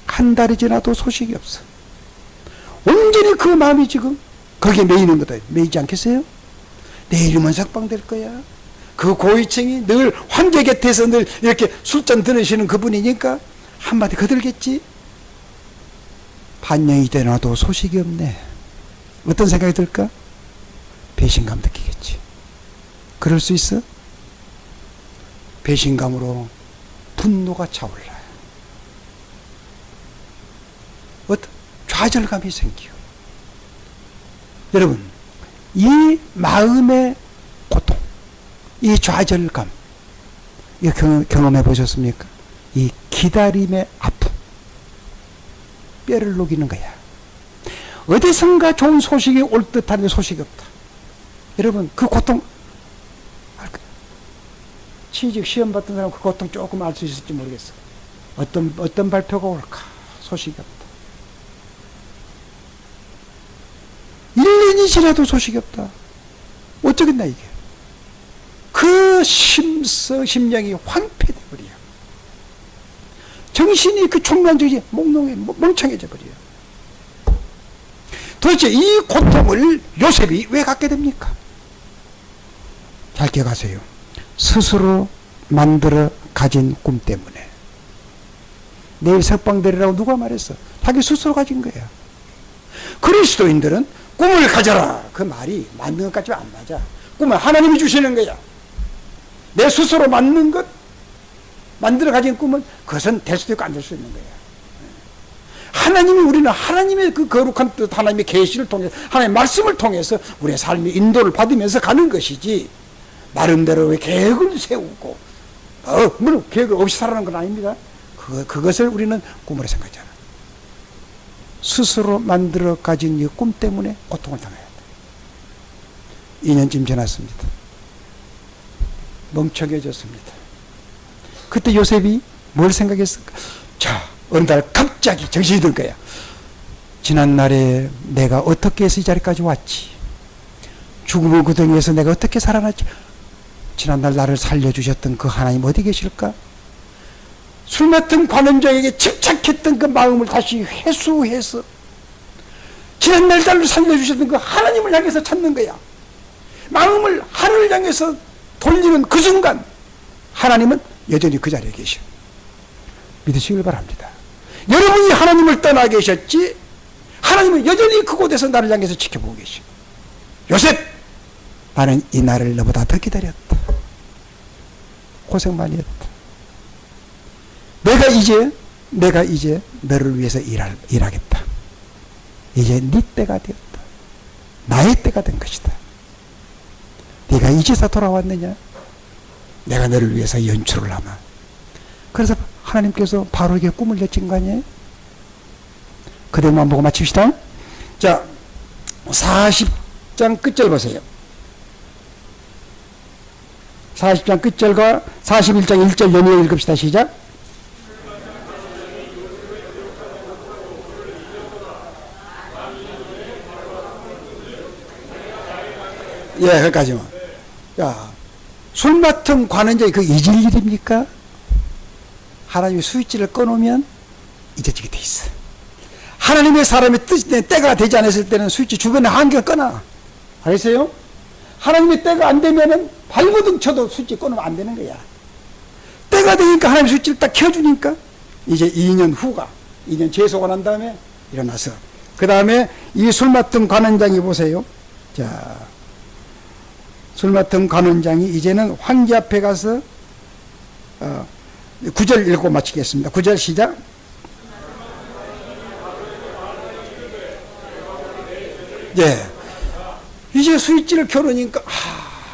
B: 한 달이 지나도 소식이 없어. 온전히 그 마음이 지금 거기에 매이는 거다. 매이지 않겠어요? 내 이름은 석방될 거야. 그 고위층이 늘 황제 곁에서 늘 이렇게 술잔 들으시는 그분이니까 한마디 거들겠지. 반년이 되나도 소식이 없네. 어떤 생각이 들까? 배신감 느끼겠지. 그럴 수 있어? 배신감으로 분노가 차올라요. 어떤 좌절감이 생겨. 여러분, 이 마음의 고통, 이 좌절감, 이거 경험해 보셨습니까? 이 기다림의 아픔, 뼈를 녹이는 거야. 어디선가 좋은 소식이 올 듯한데 소식이 없다. 여러분, 그 고통 알까요? 취직 시험 봤던 사람 그 고통 조금 알 수 있을지 모르겠어. 어떤 발표가 올까? 소식이 없다. 1년이 지나도 소식이 없다. 어쩌겠나 이게. 그 심령이 황폐돼 버려. 정신이 그 총명적이 멍청해져 버려. 도대체 이 고통을 요셉이 왜 갖게 됩니까? 잘 기억하세요. 스스로 만들어 가진 꿈 때문에. 내일 석방되리라고 누가 말했어? 자기 스스로 가진 거야. 그리스도인들은 꿈을 가져라. 그 말이 맞는 것 같지만 안 맞아. 꿈은 하나님이 주시는 거야. 내 스스로 맞는 것, 만들어 가진 꿈은 그것은 될 수도 있고 안 될 수도 있는 거야. 하나님이 우리는 하나님의 그 거룩한 뜻, 하나님의 계시를 통해서, 하나님의 말씀을 통해서 우리의 삶의 인도를 받으면서 가는 것이지, 나름대로의 계획을 세우고, 물론 계획을 없이 살아가는 건 아닙니다. 그것을 우리는 꿈으로 생각하잖아. 스스로 만들어 가진 이 꿈 때문에 고통을 당해야 돼. 2년쯤 지났습니다. 멍청해졌습니다. 그때 요셉이 뭘 생각했을까? 자, 어느 날 갑자기 정신이 들 거야. 지난날에 내가 어떻게 해서 이 자리까지 왔지? 죽음의 구덩이에서 내가 어떻게 살아났지? 지난날 나를 살려주셨던 그 하나님 어디 계실까? 술 맡은 관원장에게 집착했던 그 마음을 다시 회수해서 지난날 나를 살려주셨던 그 하나님을 향해서 찾는 거야. 마음을 하늘을 향해서 돌리는 그 순간 하나님은 여전히 그 자리에 계셔. 믿으시길 바랍니다. 여러분이 하나님을 떠나 계셨지 하나님은 여전히 그곳에서 나를 향해서 지켜보고 계셔. 요셉, 나는 이 날을 너보다 더 기다렸다. 고생 많이 했다. 내가 이제 너를 위해서 일하겠다. 이제 네 때가 되었다. 나의 때가 된 것이다. 네가 이제서 돌아왔느냐? 내가 너를 위해서 연출을 하마. 그래서 하나님께서 바로에게 꿈을 내친 거 아니에요? 그 내용만 보고 마칩시다. 자, 40장 끝절 보세요. 40장 끝절과 41장 1절 연이어 읽읍시다. 시작. 예, 거기까지만. 야, 술 맡은 관원장이 그 잊을 일입니까? 하나님이 스위치를 꺼놓으면 잊어지게 돼 있어. 하나님의 사람의 뜻, 때가 되지 않았을 때는 스위치 주변에 한개가 꺼놔. 알겠어요? 하나님의 때가 안 되면은 발버둥 쳐도 스위치 꺼놓으면 안 되는 거야. 때가 되니까 하나님 스위치를 딱 켜주니까 이제 2년 후가, 2년 재소가 난 다음에 일어나서, 그 다음에 이 술 맡은 관원장이 보세요. 자, 술 맡은 관원장이 이제는 황제 앞에 가서 9절 읽고 마치겠습니다. 9절 시작. 예. 이제 스위치를 켜놓으니까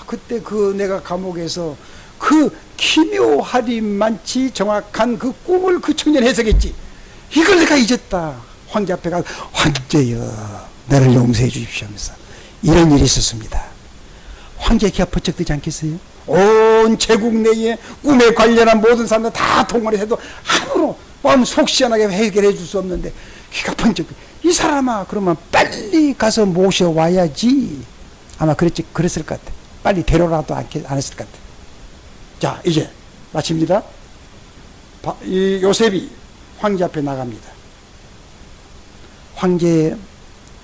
B: 그때 내가 감옥에서 그 기묘하리만치 정확한 그 꿈을 그 청년이 해석했지. 이걸 내가 잊었다. 황제 앞에 가서 황제여 나를 용서해 주십시오 하면서 이런 일이 있었습니다. 황제의 기가 번쩍 뜨지 않겠어요? 온 제국 내에 꿈에 관련한 모든 사람들 다 동원을 해도 함부로 마음 속 시원하게 해결해 줄 수 없는데 기가 번쩍. 이 사람아, 그러면 빨리 가서 모셔와야지. 아마 그랬을 것 같아. 빨리 데려라도 안 했을 것 같아. 자, 이제 마칩니다. 이 요셉이 황제 앞에 나갑니다. 황제의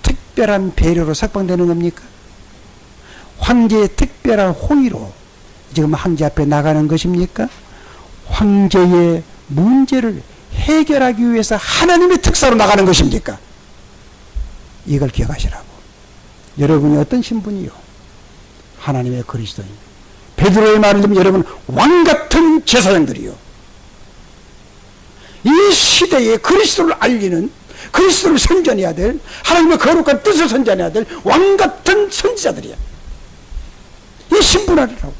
B: 특별한 배려로 석방되는 겁니까? 황제의 특별한 호의로 지금 황제 앞에 나가는 것입니까? 황제의 문제를 해결하기 위해서 하나님의 특사로 나가는 것입니까? 이걸 기억하시라고. 여러분이 어떤 신분이요? 하나님의 그리스도인. 베드로의 말을 들으면 여러분 왕같은 제사장들이요. 이 시대에 그리스도를 알리는, 그리스도를 선전해야 될, 하나님의 거룩한 뜻을 선전해야 될 왕같은 선지자들이야. 이 신분하리라고.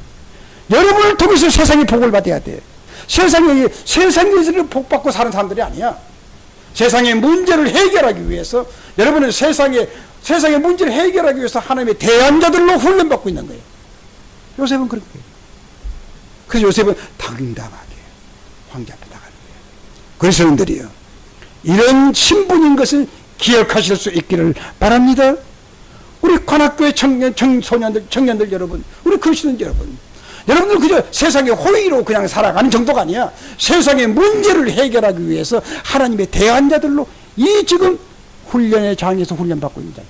B: 여러분을 통해서 세상이 복을 받아야 돼. 세상에서 복받고 사는 사람들이 아니야. 세상의 문제를 해결하기 위해서, 여러분은 세상의 문제를 해결하기 위해서 하나님의 대안자들로 훈련받고 있는 거예요. 요셉은 그런 거예요. 그래서 요셉은 당당하게 황제 앞에 나가는 거예요. 그리스도인들이요, 이런 신분인 것을 기억하실 수 있기를 바랍니다. 우리 관악교회 청년들 여러분, 우리 그리스도인 여러분, 여러분들 그저 세상의 호의로 그냥 살아가는 정도가 아니야. 세상의 문제를 해결하기 위해서 하나님의 대안자들로 이 지금 훈련의 장에서 훈련받고 있는 자들.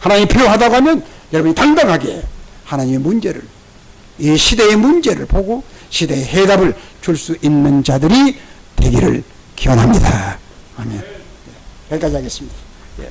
B: 하나님이 필요하다고 하면 여러분이 당당하게 하나님의 문제를, 이 시대의 문제를 보고 시대의 해답을 줄 수 있는 자들이 되기를 기원합니다. 아멘. 여기까지 하겠습니다. 예.